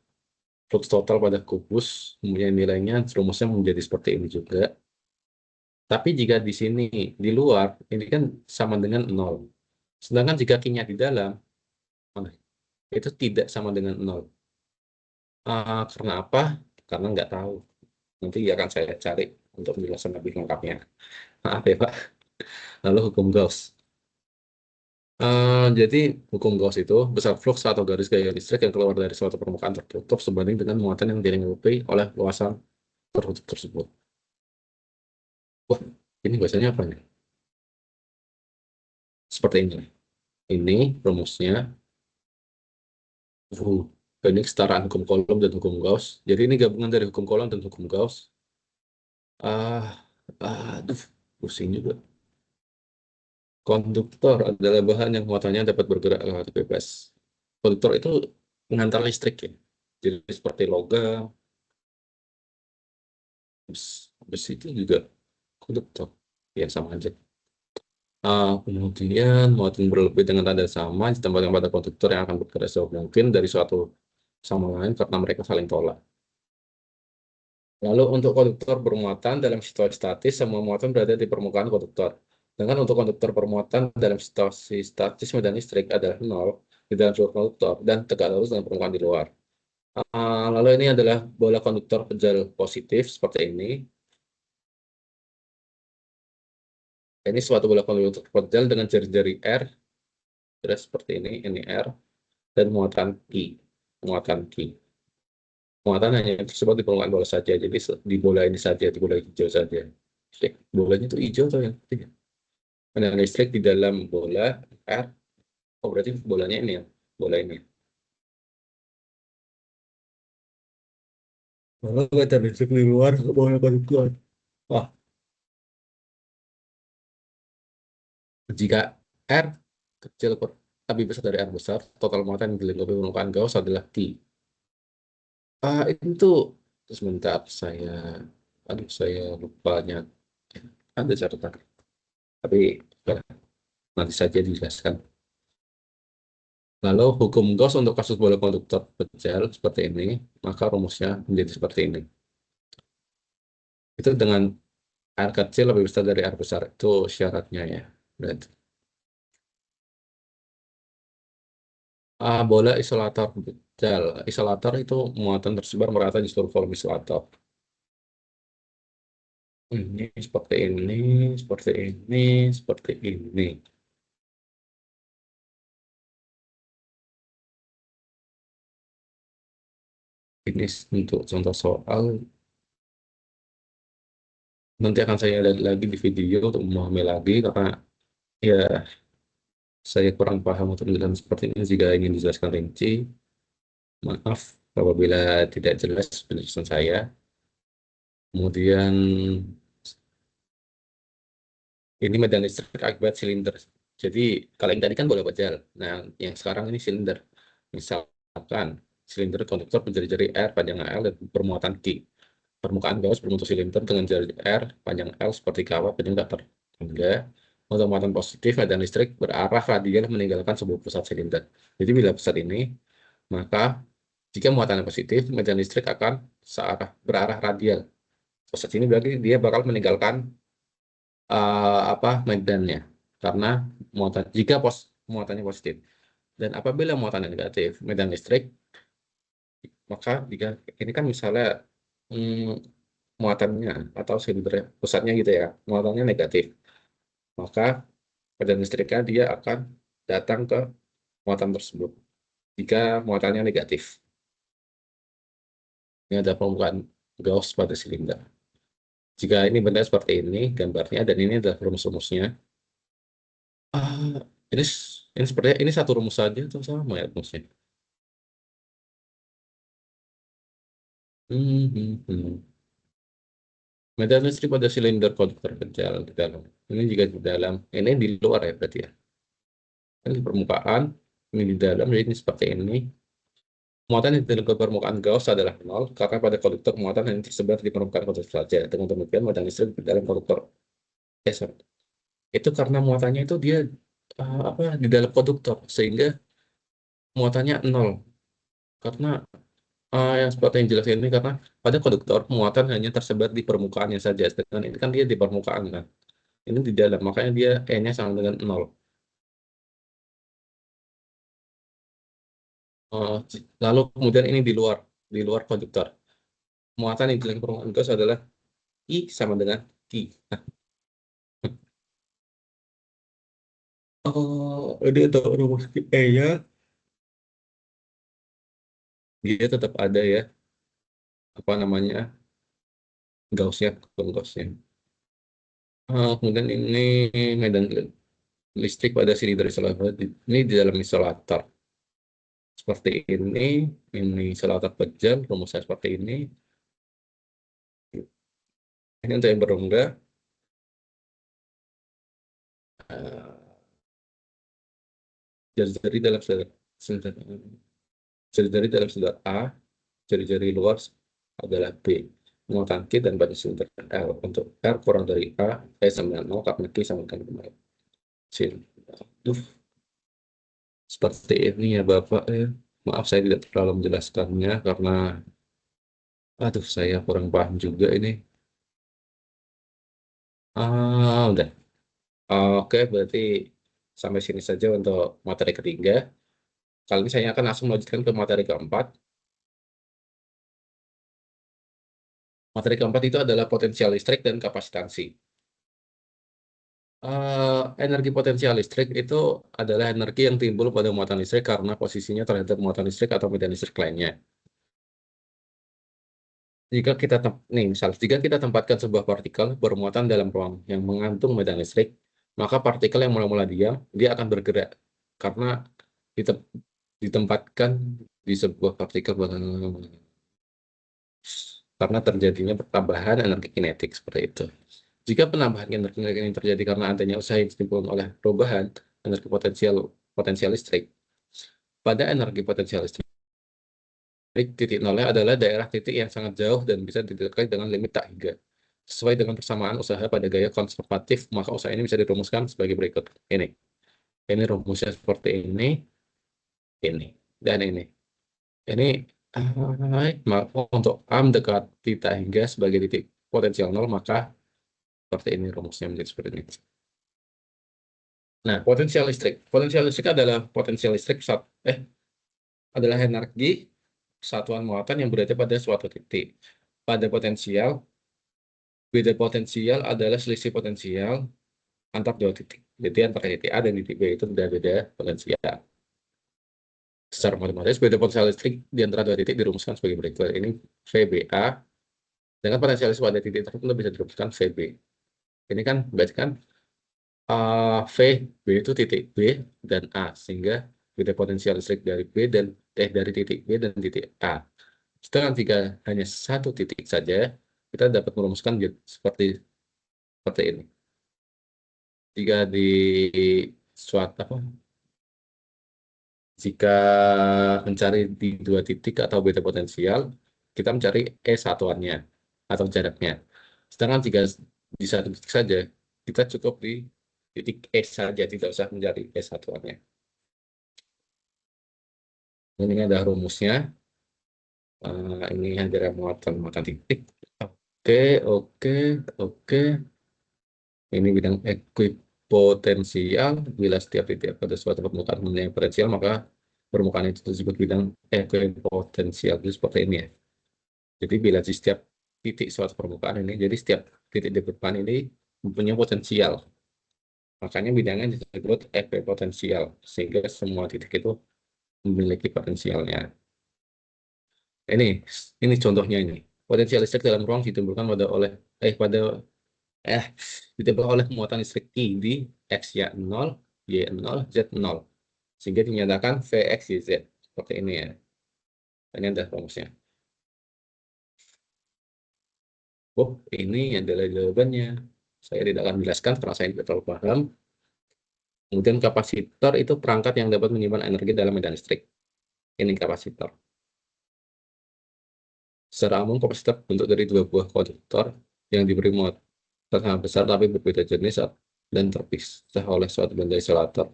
flux total pada kubus kemudian nilainya rumusnya menjadi seperti ini juga. Tapi jika di sini di luar, ini kan sama dengan 0. Sedangkan jika Q-nya di dalam, itu tidak sama dengan 0. Karena apa? Karena nggak tahu. Nanti akan saya cari untuk penjelasan lebih lengkapnya. Maaf ya, Pak. Lalu hukum Gauss. Jadi hukum Gauss itu besar flux atau garis gaya listrik yang keluar dari suatu permukaan tertutup sebanding dengan muatan yang dilingkupi oleh luasan tertutup tersebut. Wah, ini bahasanya apa nih? Seperti ini. Ini rumusnya. Ini kesetaraan hukum Coulomb dan hukum Gauss. Jadi ini gabungan dari hukum Coulomb dan hukum Gauss. Ah, aduh, pusing juga. Konduktor adalah bahan yang muatannya dapat bergerak bebas. Konduktor itu mengantar listrik ya. Jadi seperti logam, besi itu juga konduktor. Ya sama aja. Kemudian muatan berlebih dengan tanda sama ditambahkan pada konduktor yang akan bergerak sejauh mungkin dari suatu sama lain karena mereka saling tolak. Lalu untuk konduktor bermuatan dalam situasi statis, semua muatan berada di permukaan konduktor. Dengan untuk konduktor bermuatan dalam situasi statis, medan listrik adalah nol di dalam seluruh konduktor dan tegak lurus dengan permukaan di luar. Lalu ini adalah bola konduktor pejal positif seperti ini. Ini suatu bola konduktor pejal dengan jari-jari R, terus seperti ini R, dan muatan Q. Muatan Q. Muatan hanya tersebar di permukaan bola saja, jadi di bola ini saja, di bola hijau saja. Oke, bolanya itu hijau atau yang putih ya? Medan listrik di dalam bola R. Oh, berarti bolanya ini ya, bola ini. Kalau medan listrik di luar bola konduktor. Wah, jika R kecil tapi besar dari R besar, total muatan yang dilengkapi permukaan Gauss adalah T. Itu sebentar saya lupanya. Ada catatan, tapi nanti saja dijelaskan. Lalu hukum Gauss untuk kasus bola konduktor pejal seperti ini, maka rumusnya menjadi seperti ini. Itu dengan R kecil lebih besar dari R besar, itu syaratnya ya. Berarti. Bola isolator pejal. Isolator itu muatan tersebar merata di seluruh volume isolator. Ini seperti ini, seperti ini, seperti ini. Ini untuk contoh soal. Nanti akan saya lihat lagi di video untuk memahami lagi karena ya saya kurang paham untuk penjelasan seperti ini. Jika ingin dijelaskan rinci, maaf apabila tidak jelas penjelasan saya. Kemudian ini medan listrik akibat silinder. Jadi kalau yang tadi kan bola pejal. Nah, yang sekarang ini silinder. Misalkan silinder konduktor berjari-jari R panjang L dan bermuatan Q. Permukaan Gauss berbentuk silinder dengan jari R panjang L seperti kawat dan datar. Hingga untuk muatan positif medan listrik berarah radial meninggalkan sebuah pusat silinder. Jadi bila pusat ini, maka jika muatannya positif, medan listrik akan berarah radial. Pusat ini berarti dia bakal meninggalkan medannya karena jika muatannya positif. Dan apabila muatannya negatif, medan listrik, maka jika ini kan misalnya muatannya atau silinder pusatnya gitu ya, muatannya negatif, maka medan listriknya dia akan datang ke muatan tersebut jika muatannya negatif. Ini ada permukaan Gauss pada silinder. Jika ini benda seperti ini gambarnya dan ini adalah rumus-rumusnya. Ah, ini sepertinya ini satu rumus saja atau sama ya rumusnya? Hmm. Medan listrik pada silinder konduktor kecil di dalam. Ini juga di dalam. Ini di luar ya berarti ya. Ini di permukaan, ini di dalam, jadi ini seperti ini. Muatan yang di permukaan Gauss adalah nol karena pada konduktor muatan hanya tersebar di permukaan konduktor saja. Dengan demikian medan listrik di dalam konduktor. Sorry. Itu karena muatannya itu dia di dalam konduktor sehingga muatannya nol. Karena yang seperti yang jelas ini karena pada konduktor muatan hanya tersebar di permukaannya saja. Sedangkan ini kan dia di permukaan kan. Ini di dalam, makanya dia E-nya sama dengan nol. Lalu kemudian ini di luar konduktor. Muatan yang di permukaan gas adalah I sama dengan Q. Nah, ini untuk rumus E-nya, dia tetap ada ya, apa namanya, Gauss-nya, Gauss-nya. Kemudian ini medan listrik pada silinder isolator, ini di dalam isolator. Seperti ini isolator pejam, rumusnya seperti ini. Ini untuk yang berongga, eh, jari-jari dalam silinder, jari-jari dalam silinder A, jari-jari luar adalah B. Muatan Q dan pada silinder L. Untuk R kurang dari A, sama dengan 0, karena Q sama dengan 0. Aduh, seperti ini ya Bapak ya. Maaf saya tidak terlalu menjelaskannya karena Aduh, saya kurang paham juga ini. Udah. Oke, berarti sampai sini saja untuk materi ketiga. Kali ini saya akan langsung melanjutkan ke materi keempat. Materi keempat itu adalah potensial listrik dan kapasitansi. Energi potensial listrik itu adalah energi yang timbul pada muatan listrik karena posisinya terhadap muatan listrik atau medan listrik lainnya. Jika kita tempatkan sebuah partikel bermuatan dalam ruang yang mengandung medan listrik, maka partikel yang mula-mula diam, dia akan bergerak karena ditem- ditempatkan di sebuah partikel karena terjadinya pertambahan energi kinetik seperti itu. Jika penambahan energi ini terjadi karena adanya usaha yang ditimbulkan oleh perubahan energi potensial potensial listrik, pada energi potensial listrik, titik nolnya adalah daerah titik yang sangat jauh dan bisa dideteksi dengan limit tak hingga. Sesuai dengan persamaan usaha pada gaya konservatif, maka usaha ini bisa dirumuskan sebagai berikut. Ini rumusnya seperti ini, dan ini. Ini untuk A mendekati tak hingga sebagai titik potensial nol, maka seperti ini rumusnya menjadi seperti ini. Nah, potensial listrik. Potensial listrik adalah potensial listrik adalah energi satuan muatan yang berada pada suatu titik. Pada potensial, beda potensial adalah selisih potensial antar dua titik. Jadi antara titik A dan titik B itu beda-beda potensial. Secara matematis, beda potensial listrik di antara dua titik dirumuskan sebagai berikut. Ini VBA dengan potensial listrik pada titik tertentu bisa dirumuskan VB. Ini kan berarti kan VB itu titik B dan A, sehingga beda potensial listrik dari dari titik B dan titik A. Sedangkan jika hanya satu titik saja, kita dapat merumuskan seperti seperti ini. Jika di suatu apa? Jika mencari di dua titik atau beda potensial, kita mencari E satuannya atau jaraknya. Sedangkan jika di satu titik saja, kita cukup di titik E saja, tidak usah mencari E satuannya. Ini ada rumusnya. Ini adalah muatan titik. Oke, oke, oke. Ini bidang ekuipotensial. Bila setiap titik pada suatu permukaan mempunyai potensial, maka permukaan itu disebut bidang ekuipotensial. Itu seperti ini ya. Jadi bila di setiap titik suatu permukaan ini, jadi setiap titik di permukaan ini mempunyai potensial. Makanya bidangnya disebut ekuipotensial. Sehingga semua titik itu memiliki potensialnya. Ini, ini contohnya ini. Potensial listrik dalam ruang ditimbulkan pada eh ditembak oleh muatan listrik I di X ya 0, Y 0, Z 0. Sehingga dinyatakan Vx YZ. Seperti ini ya. Ini adalah rumusnya. Oh, ini adalah jawabannya. Saya tidak akan menjelaskan karena saya tidak terlalu paham. Kemudian kapasitor itu perangkat yang dapat menyimpan energi dalam medan listrik. Ini kapasitor. Secara umum, kapasitor bentuk dari dua buah konduktor yang diberi muatan sangat besar tapi berbeda jenis dan terpisah oleh suatu benda isolator.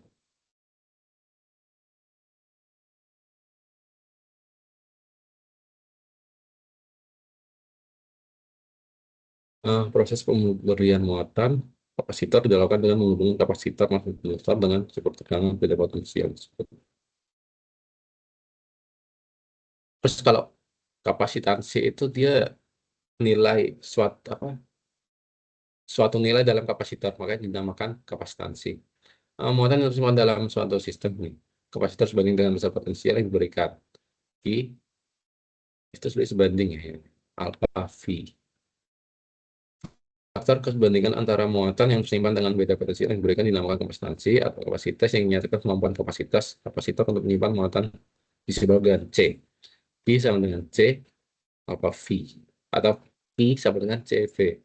Proses pemberian muatan kapasitor dilakukan dengan menghubungkan kapasitor masuk resistor dengan cukup tegangan beda potensial tersebut. Terus kalau kapasitansi itu dia nilai suatu nilai dalam kapasitor, makanya dinamakan kapasitansi. Muatan yang tersimpan dalam suatu sistem nih. Kapasitor sebanding dengan besar potensial yang diberikan. I itu sudah sebanding ya. Alpha V. Faktor kesebandingan antara muatan yang tersimpan dengan beda potensial yang diberikan dinamakan kapasitansi atau kapasitas yang menyatakan kemampuan kapasitor untuk menyimpan muatan disebut dengan C. P sama dengan C apa V atau P sama dengan CV.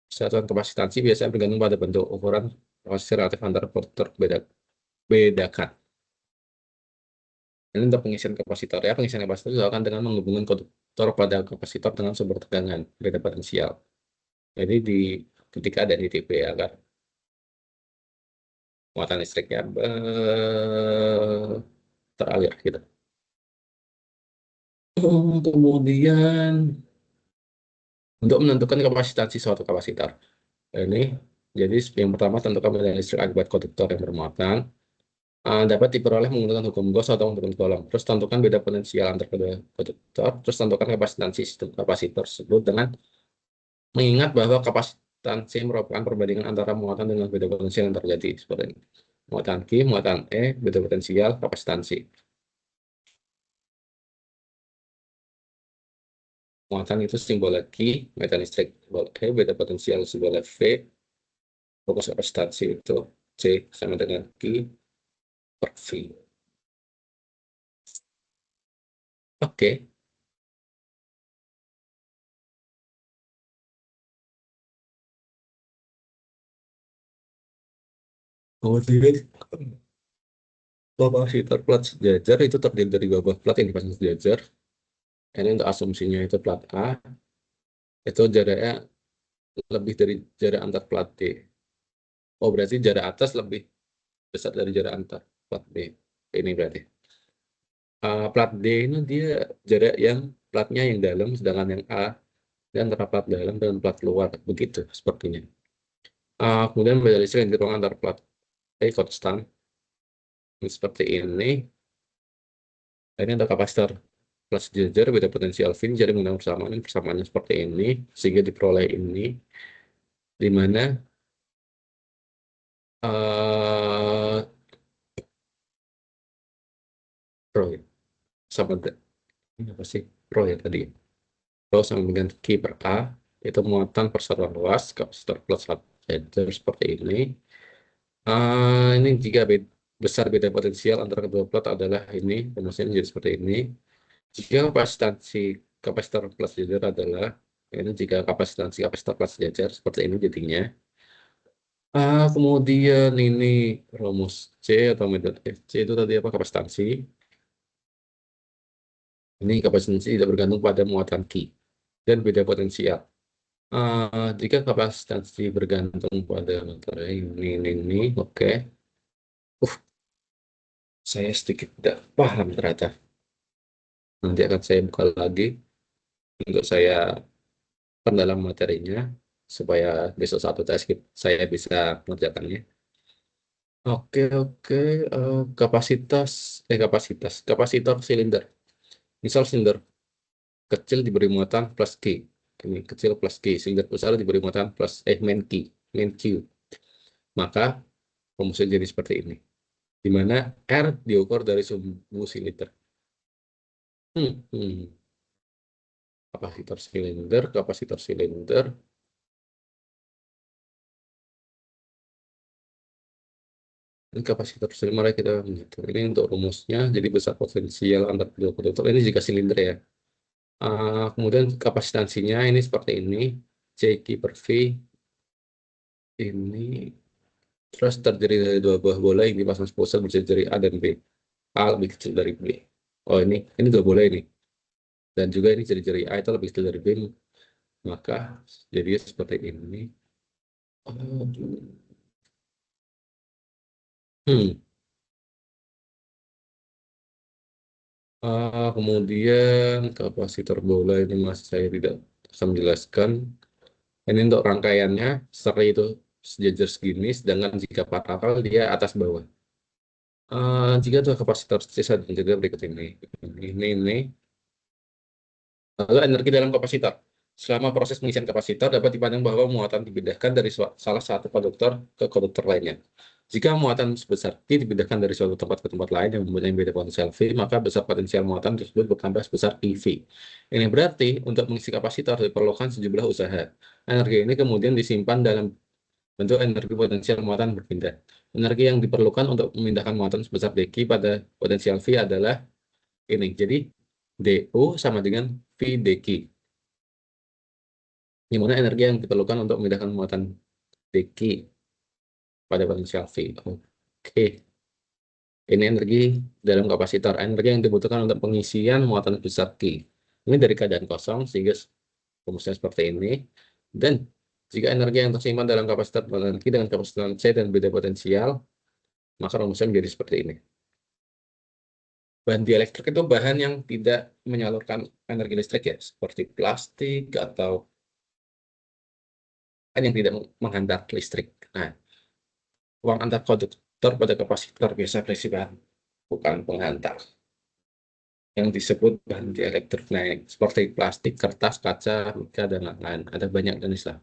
Satuan kapasitansi biasanya bergantung pada bentuk ukuran kapasitas relatif antara faktor bedakan. Ini untuk pengisian kapasitor ya. Pengisian kapasitor dilakukan dengan menghubungkan konduktor pada kapasitor dengan sumber tegangan beda potensial. Jadi ketika ada di titik B agar muatan listriknya teralir gitu. Kemudian untuk menentukan kapasitansi suatu kapasitor. Ini jadi yang pertama tentukan medan listrik akibat konduktor yang bermuatan. Dapat diperoleh menggunakan hukum Gauss atau hukum Coulomb. Terus tentukan beda potensial antar kedua konduktor. Terus tentukan kapasitansi sistem kapasitor tersebut dengan mengingat bahwa kapasitansi merupakan perbandingan antara muatan dengan beda potensial yang terjadi. Seperti ini. Muatan Q, muatan E, beda potensial, kapasitansi. Muatan itu simbolnya Q, medan listrik simbol E, beda potensial simbolnya V, fokus kapasitansi itu C sama dengan Q per V. Oke. Kemudian kapasitor plat sejajar itu terdiri dari beberapa plat yang dipasang sejajar. Ini untuk asumsinya itu plat A, itu jaraknya lebih dari jarak antar plat D. Oh, berarti jarak atas lebih besar dari jarak antar plat B. Ini berarti. Plat D ini dia jarak yang platnya yang dalam, sedangkan yang A dia antara plat dalam dan plat luar. Begitu sepertinya. Kemudian beda listrik yang diruang antar plat E konstan. Ini seperti ini. Ini untuk kapasitor plus sejajar beda potensial fin jadi menggunakan persamaannya seperti ini sehingga diperoleh ini di mana uh, pro ya, sama ini apa sih pro ya tadi pro sama dengan Q per A itu muatan persatuan luas kapasitor plus sejajar seperti ini. Ini jika besar beda potensial antara kedua plat adalah ini rumusnya menjadi seperti ini. Jika kapasitor plus sejajar adalah ini jika kapasitansi kapasitor plus sejajar seperti ini jadinya. Kemudian ini rumus C atau metode FC itu tadi apa kapasitansi. Ini kapasitansi tidak bergantung pada muatan Q dan beda potensial. Jika kapasitansi bergantung pada materai ini, oke. Saya sedikit tidak paham ternyata. Nanti akan saya buka lagi untuk saya pendalam materinya supaya besok satu tes saya bisa mengerjakannya. Oke, oke. Kapasitor silinder. Misal silinder kecil diberi muatan plus Q. Ini kecil plus Q. Silinder besar diberi muatan plus min Q. Maka rumusnya jadi seperti ini. Di mana R diukur dari sumbu silinder. Hmm, hmm. Kapasitor silinder. Ini kapasitor silinder, mari kita menghitung. Ini untuk rumusnya, jadi besar potensial antar kedua konduktor. Ini jika silinder ya. Kemudian kapasitansinya ini seperti ini. CQ per V ini terus terdiri dari dua buah bola yang dipasang sepusat berjari A dan B. A lebih kecil dari B. Oh ini dua bola ini. Dan juga ini jari-jari A itu lebih kecil dari B. Maka jadi seperti ini. Oh, hmm. Kemudian kapasitor bola ini masih saya tidak bisa menjelaskan. Ini untuk rangkaiannya seri itu sejajar segini, sedangkan jika paralel dia atas bawah. Jika itu kapasitor sisa dan juga berikut ini. Ini. Lalu energi dalam kapasitor. Selama proses pengisian kapasitor dapat dipandang bahwa muatan dipindahkan dari salah satu konduktor ke konduktor lainnya. Jika muatan sebesar T dipindahkan dari suatu tempat ke tempat lain yang mempunyai beda potensial V, maka besar potensial muatan tersebut bertambah sebesar PV. Ini berarti untuk mengisi kapasitor diperlukan sejumlah usaha. Energi ini kemudian disimpan dalam bentuk energi potensial muatan berpindah. Energi yang diperlukan untuk memindahkan muatan sebesar dq pada potensial V adalah ini. Jadi dO sama dengan V dq. Di mana energi yang diperlukan untuk memindahkan muatan dq pada potensial V. Oke. Ini energi dalam kapasitor. Energi yang dibutuhkan untuk pengisian muatan sebesar Q. Ini dari keadaan kosong sehingga rumusnya seperti ini. Dan jika energi yang tersimpan dalam kapasitor Q dengan kapasitor C dan beda potensial, maka rumusnya menjadi seperti ini. bahan dieelektrik itu bahan yang tidak menyalurkan energi listrik ya, seperti plastik atau yang tidak menghantar listrik. Nah, ruang antar konduktor pada kapasitor biasa berisi bahan bukan penghantar yang disebut bahan dieelektrik. Nah, seperti plastik, kertas, kaca, mika, dan lain-lain. Ada banyak jenis lah.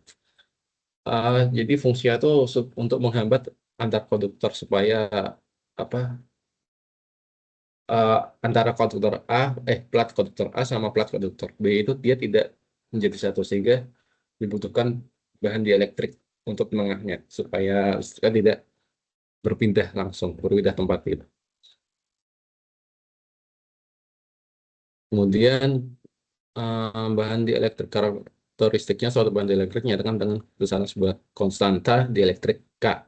Jadi fungsinya itu untuk menghambat antar konduktor supaya apa eh, antara plat konduktor A sama plat konduktor B itu dia tidak menjadi satu sehingga dibutuhkan bahan dieelektrik untuk menengahnya supaya listriknya tidak berpindah tempat gitu. Kemudian bahan dieelektrik karakteristiknya suatu bahan dieelektrik nyatakan dengan besaran sebuah konstanta dieelektrik K.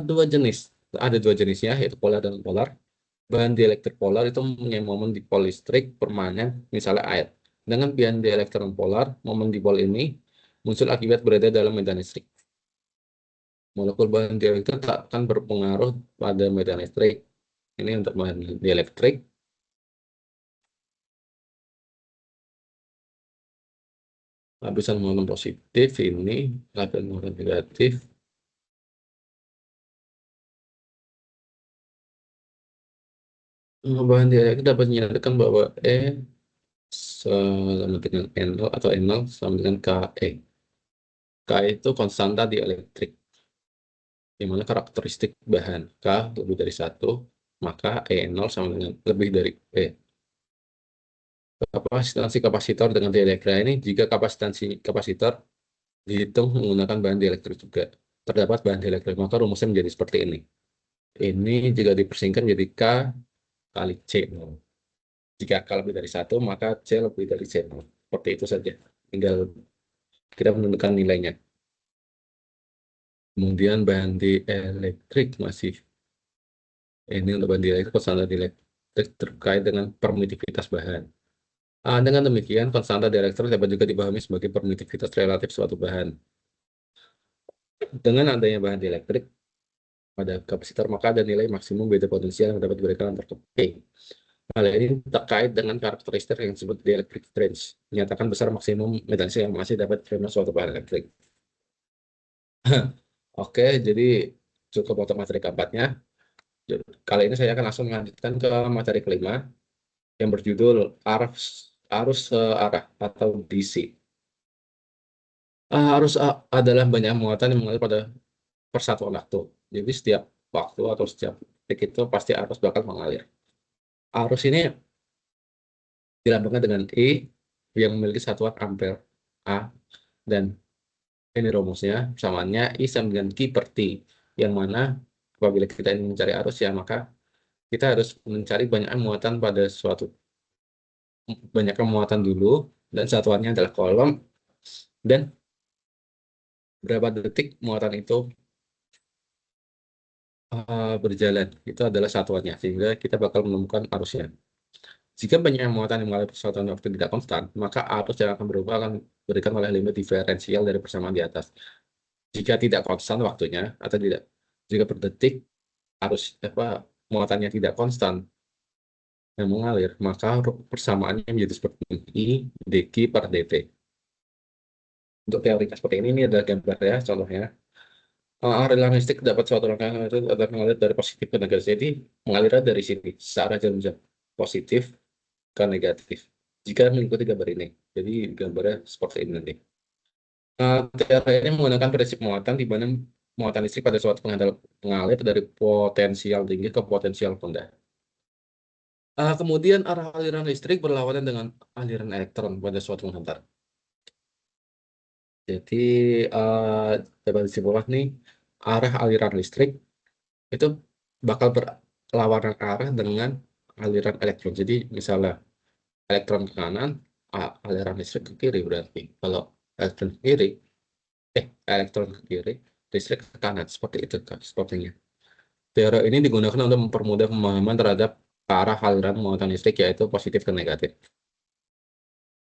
Dua jenis, ada dua jenisnya yaitu polar dan polar. Bahan dieelektrik polar itu mempunyai momen dipol listrik permanen, misalnya air. Dengan bahan dieelektrik polar, momen dipol ini muncul akibat berada dalam medan listrik. Molekul bahan dieelektrik tak akan berpengaruh pada medan listrik. Ini untuk bahan dieelektrik. Lapisan momen positif ini, lapisan momen negatif. Bahan dieelektrik dapat menyatakan bahwa sama dengan N0 atau N0 sama dengan KE. K itu konstanta dieelektrik, di mana karakteristik bahan K lebih dari satu, maka E0 sama dengan lebih dari E. Kapasitansi kapasitor dengan dieelektrik ini, jika kapasitansi kapasitor dihitung menggunakan bahan dieelektrik juga. Terdapat bahan dieelektrik, maka rumusnya menjadi seperti ini. Ini jika dipersingkat jadi K kali C. Jika K lebih dari satu, maka C lebih dari C. Seperti itu saja. Tinggal kita menentukan nilainya. Kemudian bahan dieelektrik masih ini untuk bahan dieelektrik, konstanta dieelektrik terkait dengan permitivitas bahan. Dengan demikian, konstanta dieelektrik dapat juga dipahami sebagai permitivitas relatif suatu bahan. Dengan adanya bahan dieelektrik pada kapasitor, maka ada nilai maksimum beda potensial yang dapat diberikan antar P. Hal ini terkait dengan karakteristik yang disebut dielectric range, menyatakan besar maksimum medan listrik yang masih dapat diterima suatu bahan elektrik. Oke, jadi cukup untuk materi keempatnya. Kali ini saya akan langsung melanjutkan ke materi kelima yang berjudul arus searah atau DC. Adalah banyak muatan yang mengalir pada persatuan waktu. Jadi setiap waktu atau setiap detik itu pasti arus bakal mengalir. Arus ini dilambangkan dengan E yang memiliki satuan ampere A, dan ini rumusnya samaannya I sama dengan Q per T, yang mana apabila kita ingin mencari arus ya maka kita harus mencari banyak muatan dulu, dan satuannya adalah kolom, dan berapa detik muatan itu berjalan, itu adalah satuannya, sehingga kita bakal menemukan arusnya. Jika banyak muatan yang mengalami persatuan waktu tidak konstan, maka arus yang akan berubah akan diberikan oleh limit diferensial dari persamaan di atas. Jika tidak konstan waktunya atau tidak, jika per detik muatannya tidak konstan yang mengalir, maka persamaannya menjadi seperti I dq per dt. Untuk teorinya seperti ini adalah gambar ya, contohnya. Aliran listrik dapat suatu rangkaian itu dapat mengalir dari positif ke negatif. Jadi mengalirnya dari sini, searah jam-jam positif ke negatif. Jika mengikuti gambar ini, jadi gambarnya seperti ini nanti. Teori ini menggunakan prinsip muatan, di mana muatan listrik pada suatu mengalir dari potensial tinggi ke potensial rendah. Kemudian arah aliran listrik berlawanan dengan aliran elektron pada suatu menghantar. Jadi dapat disimpulkan nih, arah aliran listrik itu bakal berlawanan arah dengan aliran elektron. Jadi misalnya elektron ke kanan, aliran listrik ke kiri berarti. Kalau elektron ke kiri, elektron ke kiri, listrik ke kanan. Seperti itu Kak, sepertinya. Teori ini digunakan untuk mempermudah pemahaman terhadap arah aliran muatan listrik, yaitu positif ke negatif.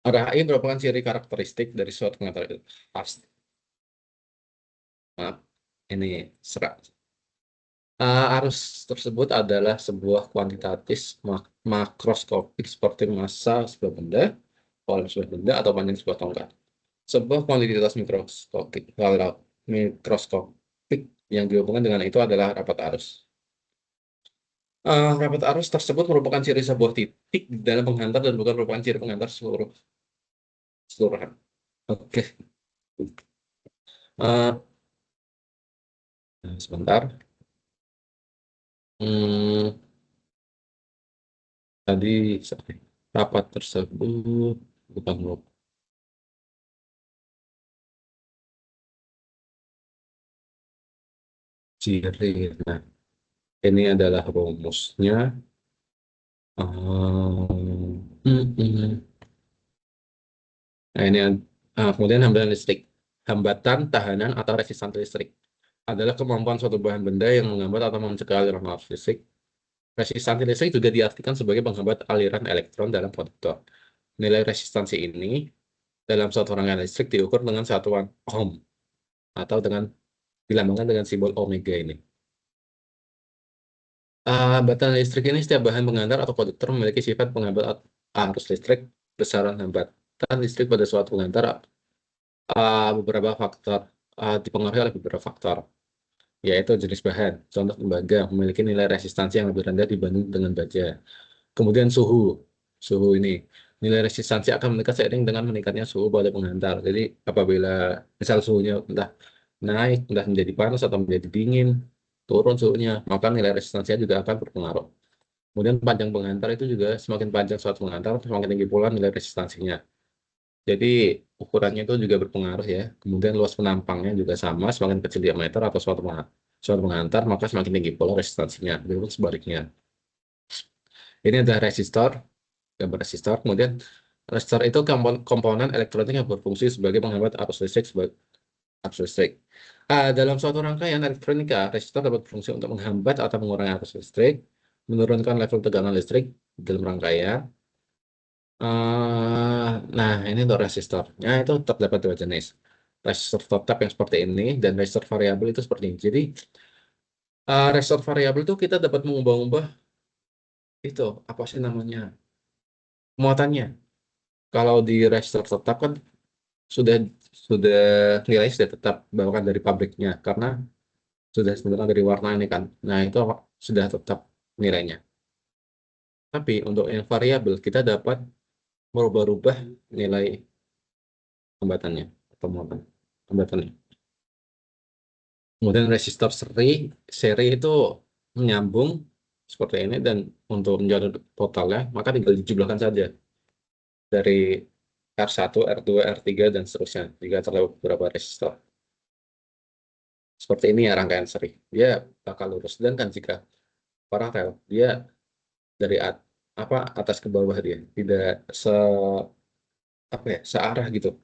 Arah ini merupakan ciri karakteristik dari suatu pengantar pasti. Maaf, ini serak. Arus tersebut adalah sebuah kuantitatif makroskopik seperti massa sebuah benda, volume sebuah benda, atau panjang sebuah tongkat. Sebuah kuantitas mikroskopik yang dihubungkan dengan itu adalah rapat arus. Rapat arus tersebut merupakan ciri sebuah titik di dalam penghantar dan bukan merupakan ciri penghantar seluruhan. Oke. Uh, Sebentar. Hmm, Tadi rapat tersebut bukan merupakan ciri. Nah, ini adalah rumusnya. Hmm. Nah, ini kemudian hambatan listrik. Hambatan, tahanan, atau resistansi listrik adalah kemampuan suatu bahan benda yang menghambat atau mencegah aliran arus listrik. Resistansi listrik juga diartikan sebagai penghambat aliran elektron dalam konduktor. Nilai resistansi ini dalam suatu rangkaian listrik diukur dengan satuan ohm atau dengan dilambangkan dengan simbol omega ini. Hambatan listrik ini setiap bahan penghantar atau konduktor memiliki sifat penghambat arus listrik. Besaran hambatan listrik pada suatu penghantar beberapa faktor dipengaruhi oleh beberapa faktor, yaitu jenis bahan. Contoh tembaga memiliki nilai resistansi yang lebih rendah dibanding dengan baja. Kemudian suhu ini nilai resistansi akan meningkat seiring dengan meningkatnya suhu pada penghantar. Jadi apabila misal suhunya entah naik, entah menjadi panas atau menjadi dingin, turun suhunya, maka nilai resistansinya juga akan berpengaruh. Kemudian panjang penghantar itu juga semakin panjang suatu penghantar, semakin tinggi pula nilai resistansinya. Jadi ukurannya itu juga berpengaruh ya. Kemudian luas penampangnya juga sama, semakin kecil diameter atau suatu penghantar, maka semakin tinggi pula resistansinya. Begitu sebaliknya. Ini adalah resistor, gambar resistor. Kemudian resistor itu komponen elektronik yang berfungsi sebagai penghambat arus listrik. Dalam suatu rangkaian elektronika, resistor dapat berfungsi untuk menghambat atau mengurangi arus listrik, menurunkan level tegangan listrik dalam rangkaian. Nah, ini untuk resistornya itu terdapat dua jenis. Resistor tetap yang seperti ini dan resistor variabel itu seperti ini. Jadi, resistor variabel itu kita dapat mengubah-ubah itu apa sih namanya muatannya. Kalau di resistor tetap kan sudah sudah nilai sudah tetap bawaan dari pabriknya karena sudah sebenarnya dari warna ini kan. Nah, itu sudah tetap nilainya. Tapi untuk yang variabel kita dapat merubah-rubah nilai hambatannya atau muatan hambatannya. Kemudian resistor seri itu menyambung seperti ini dan untuk menjadi totalnya maka tinggal dijumlahkan saja dari R1, R2, R3 dan seterusnya jika terdapat beberapa resistor. Seperti ini ya rangkaian seri. Dia bakal lurus dan kan jika paralel dia dari atas ke bawah dia tidak searah gitu.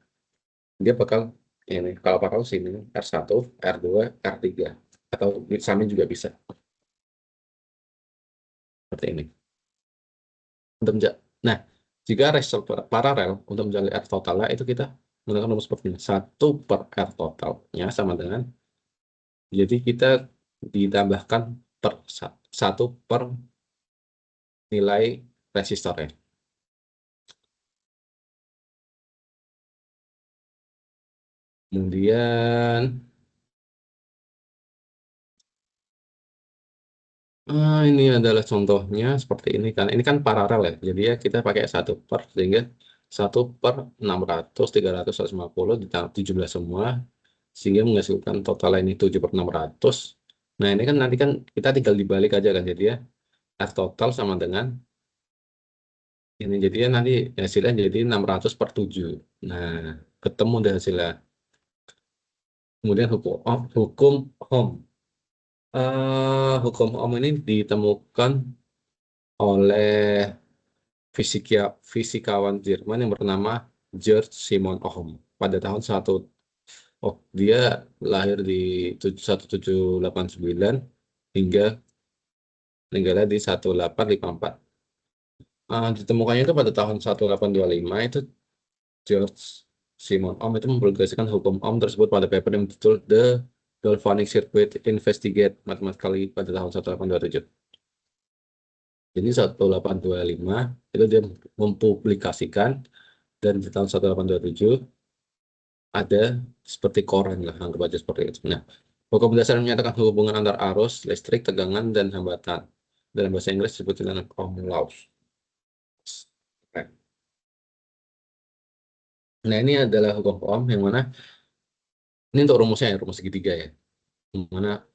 Dia bakal ini kalau bakal sini R1, R2, R3 atau samping juga bisa seperti ini. Nah, jika resistor paralel untuk mencari R totalnya itu kita menggunakan rumus seperti ini. 1 per R totalnya sama dengan, jadi kita ditambahkan per 1 per nilai resistornya. Kemudian ini adalah contohnya seperti ini kan. Ini kan paralel ya. Jadi ya kita pakai 1 per sehingga 1 per 600, 300, 150 ditambah 17 semua sehingga menghasilkan total ini 7 per 600. Nah, ini kan nanti kan kita tinggal dibalik aja kan. Jadi ya F total sama dengan ini. Jadi ya nanti hasilnya jadi 600 per 7. Nah, ketemu deh hasilnya. Kemudian hukum Ohm. Hukum Ohm ini ditemukan oleh fisikawan Jerman yang bernama George Simon Ohm pada tahun dia lahir di 1789 hingga meninggalnya di 1854. Ditemukannya itu pada tahun 1825 itu George Simon Ohm itu mempublikasikan hukum Ohm tersebut pada paper yang berjudul The Galvanic Circuit Investigate Mathematically pada tahun 1827. Jadi 1825 itu dia mempublikasikan, dan di tahun 1827 ada seperti koran lah, anggap aja seperti itu. Nah, hukum dasar menyatakan hubungan antar arus listrik, tegangan, dan hambatan. Dalam bahasa Inggris disebut dengan Ohm laws. Nah, ini adalah hukum Ohm yang mana ini untuk rumusnya ya, rumus segitiga ya. Yang mana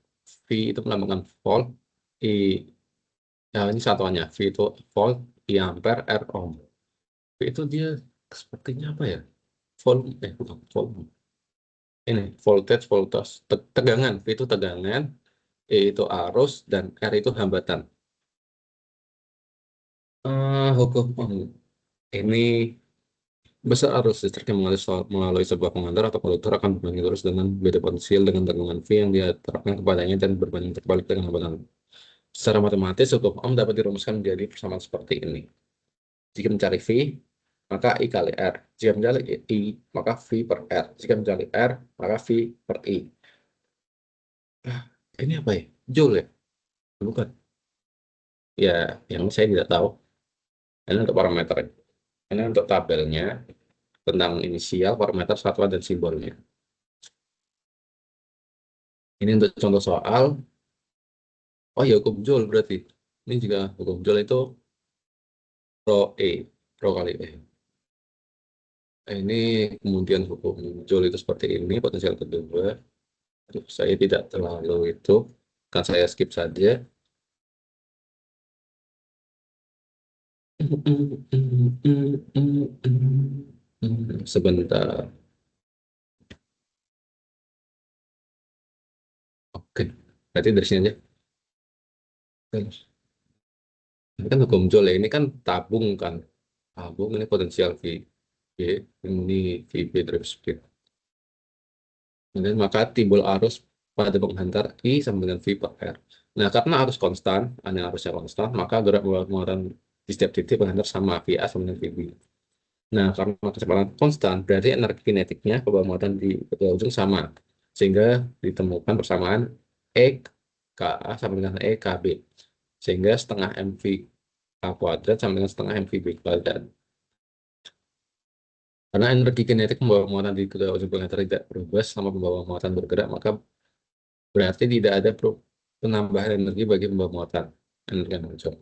V itu melambangkan volt, I ya ini satuannya, V itu volt, I ampere, R ohm. V itu dia sepertinya apa ya? Volt, bukan volt. Ini voltage, tegangan. V itu tegangan, I itu arus, dan R itu hambatan. Hukum Ohm ini besar arus listrik yang melalui sebuah pengantar atau konduktor akan berbanding lurus dengan beda potensial dengan tegangan V yang dia terapkan kepadanya dan berbanding terbalik dengan hambatan. Secara matematis, hukum Ohm dapat dirumuskan menjadi persamaan seperti ini. Jika mencari V, maka I kali R. Jika mencari I, maka V per R. Jika mencari R, maka V per I. Ini apa ya? Joule ya? Bukan. Ya, yang saya tidak tahu. Ini untuk parameter. Ini untuk tabelnya tentang inisial, parameter, satuan, dan simbolnya. Ini untuk contoh soal. Oh ya, hukum Joule berarti. Ini juga hukum Joule itu Rho E. Rho kali E. Ini kemudian hukum Joule itu seperti ini, potensial kedua. Saya tidak terlalu itu, kan saya skip saja. Sebentar. Oke, berarti dari sini aja. Ini kan hukum Joule ya, ini kan tabung kan. Tabung ini potensial V. V, ini VB drive speed. Kemudian maka timbul arus pada penghantar I sama dengan V per R. Nah, karena arus konstan, hanya arusnya konstan, maka gerak bawah muatan di setiap titik penghantar sama VA sama dengan VB. Nah, karena kecepatan konstan, berarti energi kinetiknya ke bawah muatan di kedua ujung sama. Sehingga ditemukan persamaan EKA sama dengan EKB. Sehingga setengah MV A kuadrat sama dengan setengah MVB kuadrat. Karena energi kinetik membawa muatan di kedua ujung penghantar tidak berubah selama pembawa muatan bergerak, maka berarti tidak ada penambahan energi bagi pembawa muatan. Energi yang muncul.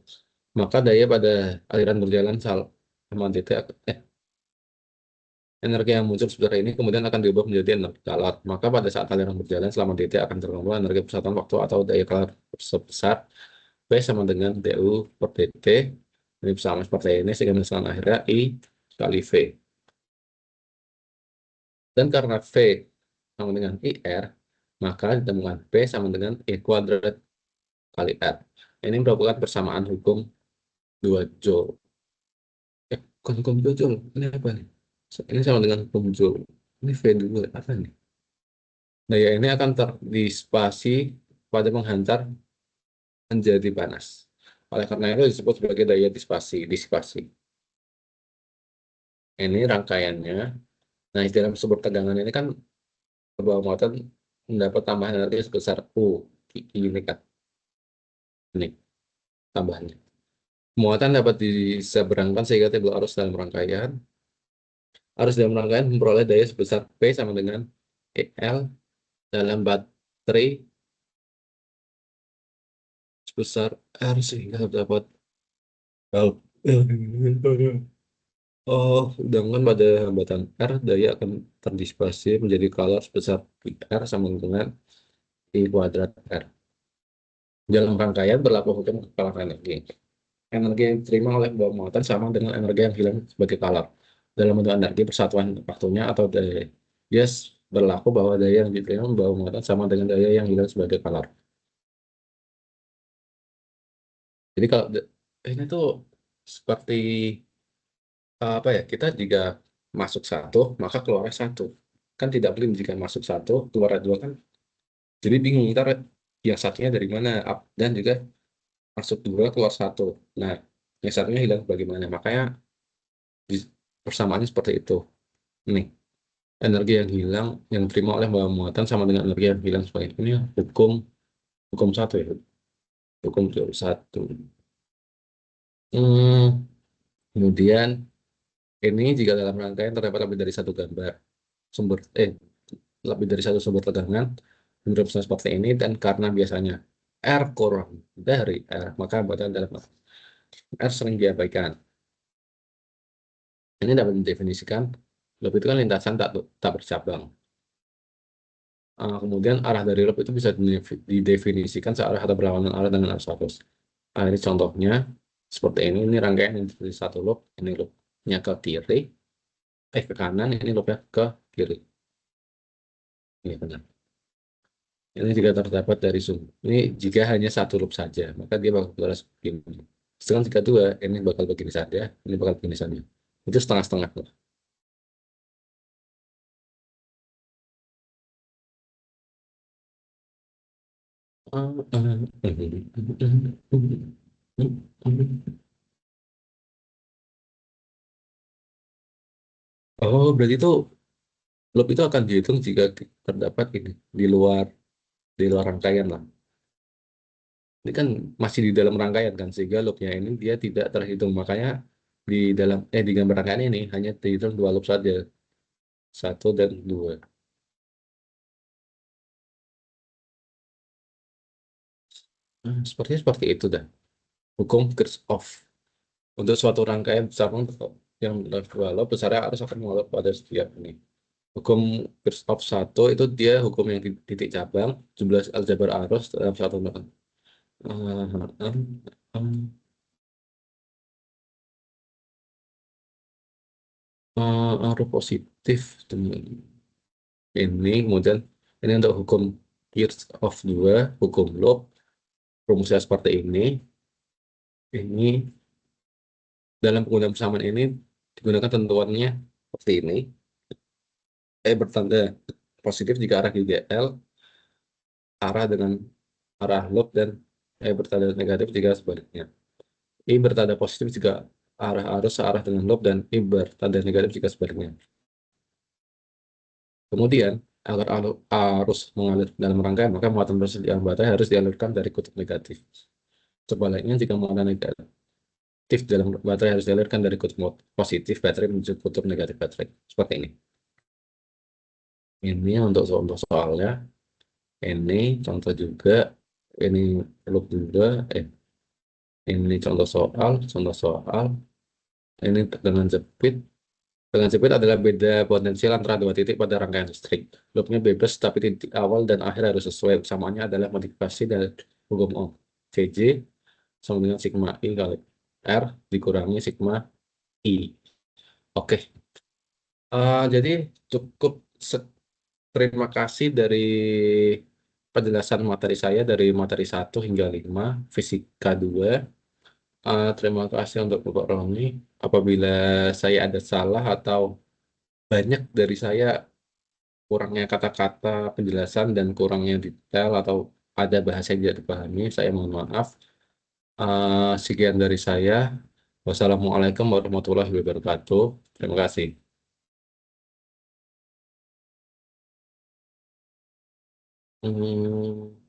Maka daya pada aliran berjalan sama titik energi yang muncul sebesar ini kemudian akan diubah menjadi energi kalat. Maka pada saat aliran berjalan selama dt akan terkumpul energi persatuan waktu atau daya kalat sebesar V sama dengan du per dt. Ini sama seperti ini sehingga misalnya akhirnya I kali V. Dan karena V sama dengan IR, maka ditemukan P sama dengan E kuadrat kali R. Ini merupakan persamaan hukum 2 Joule. Bukan hukum 2 Joule. Ini apa nih? Ini sama dengan hukum Joule. Ini V2 apa nih? Daya ini akan terdisipasi pada penghantar menjadi panas. Oleh karena itu disebut sebagai daya disipasi. Ini rangkaiannya. Nah, dalam sumber tegangan ini kan sebuah muatan mendapat tambahan energi sebesar U. Ini kan. Ini tambahannya. Muatan dapat diseberangkan sehingga timbul arus dalam rangkaian. Arus dalam rangkaian memperoleh daya sebesar P sama dengan EL dalam baterai sebesar R sehingga dapat sedangkan pada hambatan R, daya akan terdisipasi menjadi kalar sebesar R sama dengan I kuadrat R. Dalam rangkaian berlaku hukum kekalahan energi. Energi yang diterima oleh pembawa muatan sama dengan energi yang hilang sebagai kalar. Dalam bentuk energi persatuan waktunya atau daya. Yes, berlaku bahwa daya yang diterima membawa muatan sama dengan daya yang hilang sebagai kalar. Jadi kalau ini tuh seperti apa ya, kita jika masuk satu maka keluar satu, kan tidak boleh jika masuk satu keluar dua kan, jadi bingung ntar yang satunya dari mana dan juga masuk dua keluar satu, nah yang satunya hilang bagaimana, makanya di, persamaannya seperti itu nih. energi yang hilang yang terima oleh bawa muatan sama dengan energi yang hilang sebagai ini hukum hukum satu ya, hukum satu. Hmm, kemudian ini jika dalam rangkaian terdapat lebih dari satu gambar sumber lebih dari satu sumber tegangan menurut seperti ini dan karena biasanya R kurang dari R maka buatan dalam R sering diabaikan. Ini dapat didefinisikan loop itu kan lintasan tak bercabang. Kemudian arah dari loop itu bisa didefinisikan searah atau berlawanan arah dengan arus arus. Ini contohnya seperti ini rangkaian yang dari satu loop, ini loopnya ke kiri, ke kanan, ini loopnya ke kiri. Ini benar. Ini jika terdapat dari zoom. Ini jika hanya satu loop saja, maka dia bakal berlaras begini. Sedangkan jika dua, ini bakal begini saja, ini bakal begini saja. Itu setengah-setengah. Oh, berarti itu loop itu akan dihitung jika terdapat ini di luar rangkaian lah. Ini kan masih di dalam rangkaian kan, sehingga loopnya ini dia tidak terhitung. Makanya di gambar rangkaian ini hanya terhitung dua loop saja, satu dan dua. Sepertinya seperti itu dah. Hukum Kirchhoff. Untuk suatu rangkaian besar yang dua loop besarnya harus akan mengalir pada setiap ini. Hukum Kirchhoff satu itu dia hukum yang titik cabang, jumlah aljabar arus dalam satu loop. Uh, um, um, Arus positif dengan ini kemudian ini untuk hukum Kirchhoff 2 hukum loop rumusnya seperti ini dalam penggunaan persamaan ini digunakan tentuannya seperti ini bertanda positif jika arah GGL arah dengan arah loop dan bertanda negatif jika sebaliknya. I bertanda positif jika arah arus searah dengan loop dan I bertanda negatif jika sebaliknya. Kemudian, agar arus mengalir dalam rangkaian, maka muatan persediaan baterai harus dialirkan dari kutub negatif. Sebaliknya, jika muatan negatif dalam baterai harus dialirkan dari kutub positif baterai menuju kutub negatif baterai. Seperti ini. Ini untuk soalnya. Ini contoh juga. Ini loop juga. Ini contoh soal. Ini dengan jepit. Dengan jepit adalah beda potensial antara dua titik pada rangkaian listrik. Loopnya bebas, tapi titik awal dan akhir harus sesuai. Samaannya adalah modifikasi dari hukum Ohm. CJ sama dengan sigma I kali R dikurangi sigma I. Oke, jadi cukup terima kasih dari penjelasan materi saya dari materi 1 hingga 5, Fisika 2. Terima kasih untuk Bapak Romi. Apabila saya ada salah atau banyak dari saya kurangnya kata-kata penjelasan dan kurangnya detail atau ada bahasa yang tidak dipahami, saya mohon maaf. Sekian dari saya. Wassalamualaikum warahmatullahi wabarakatuh. Terima kasih. Hmm,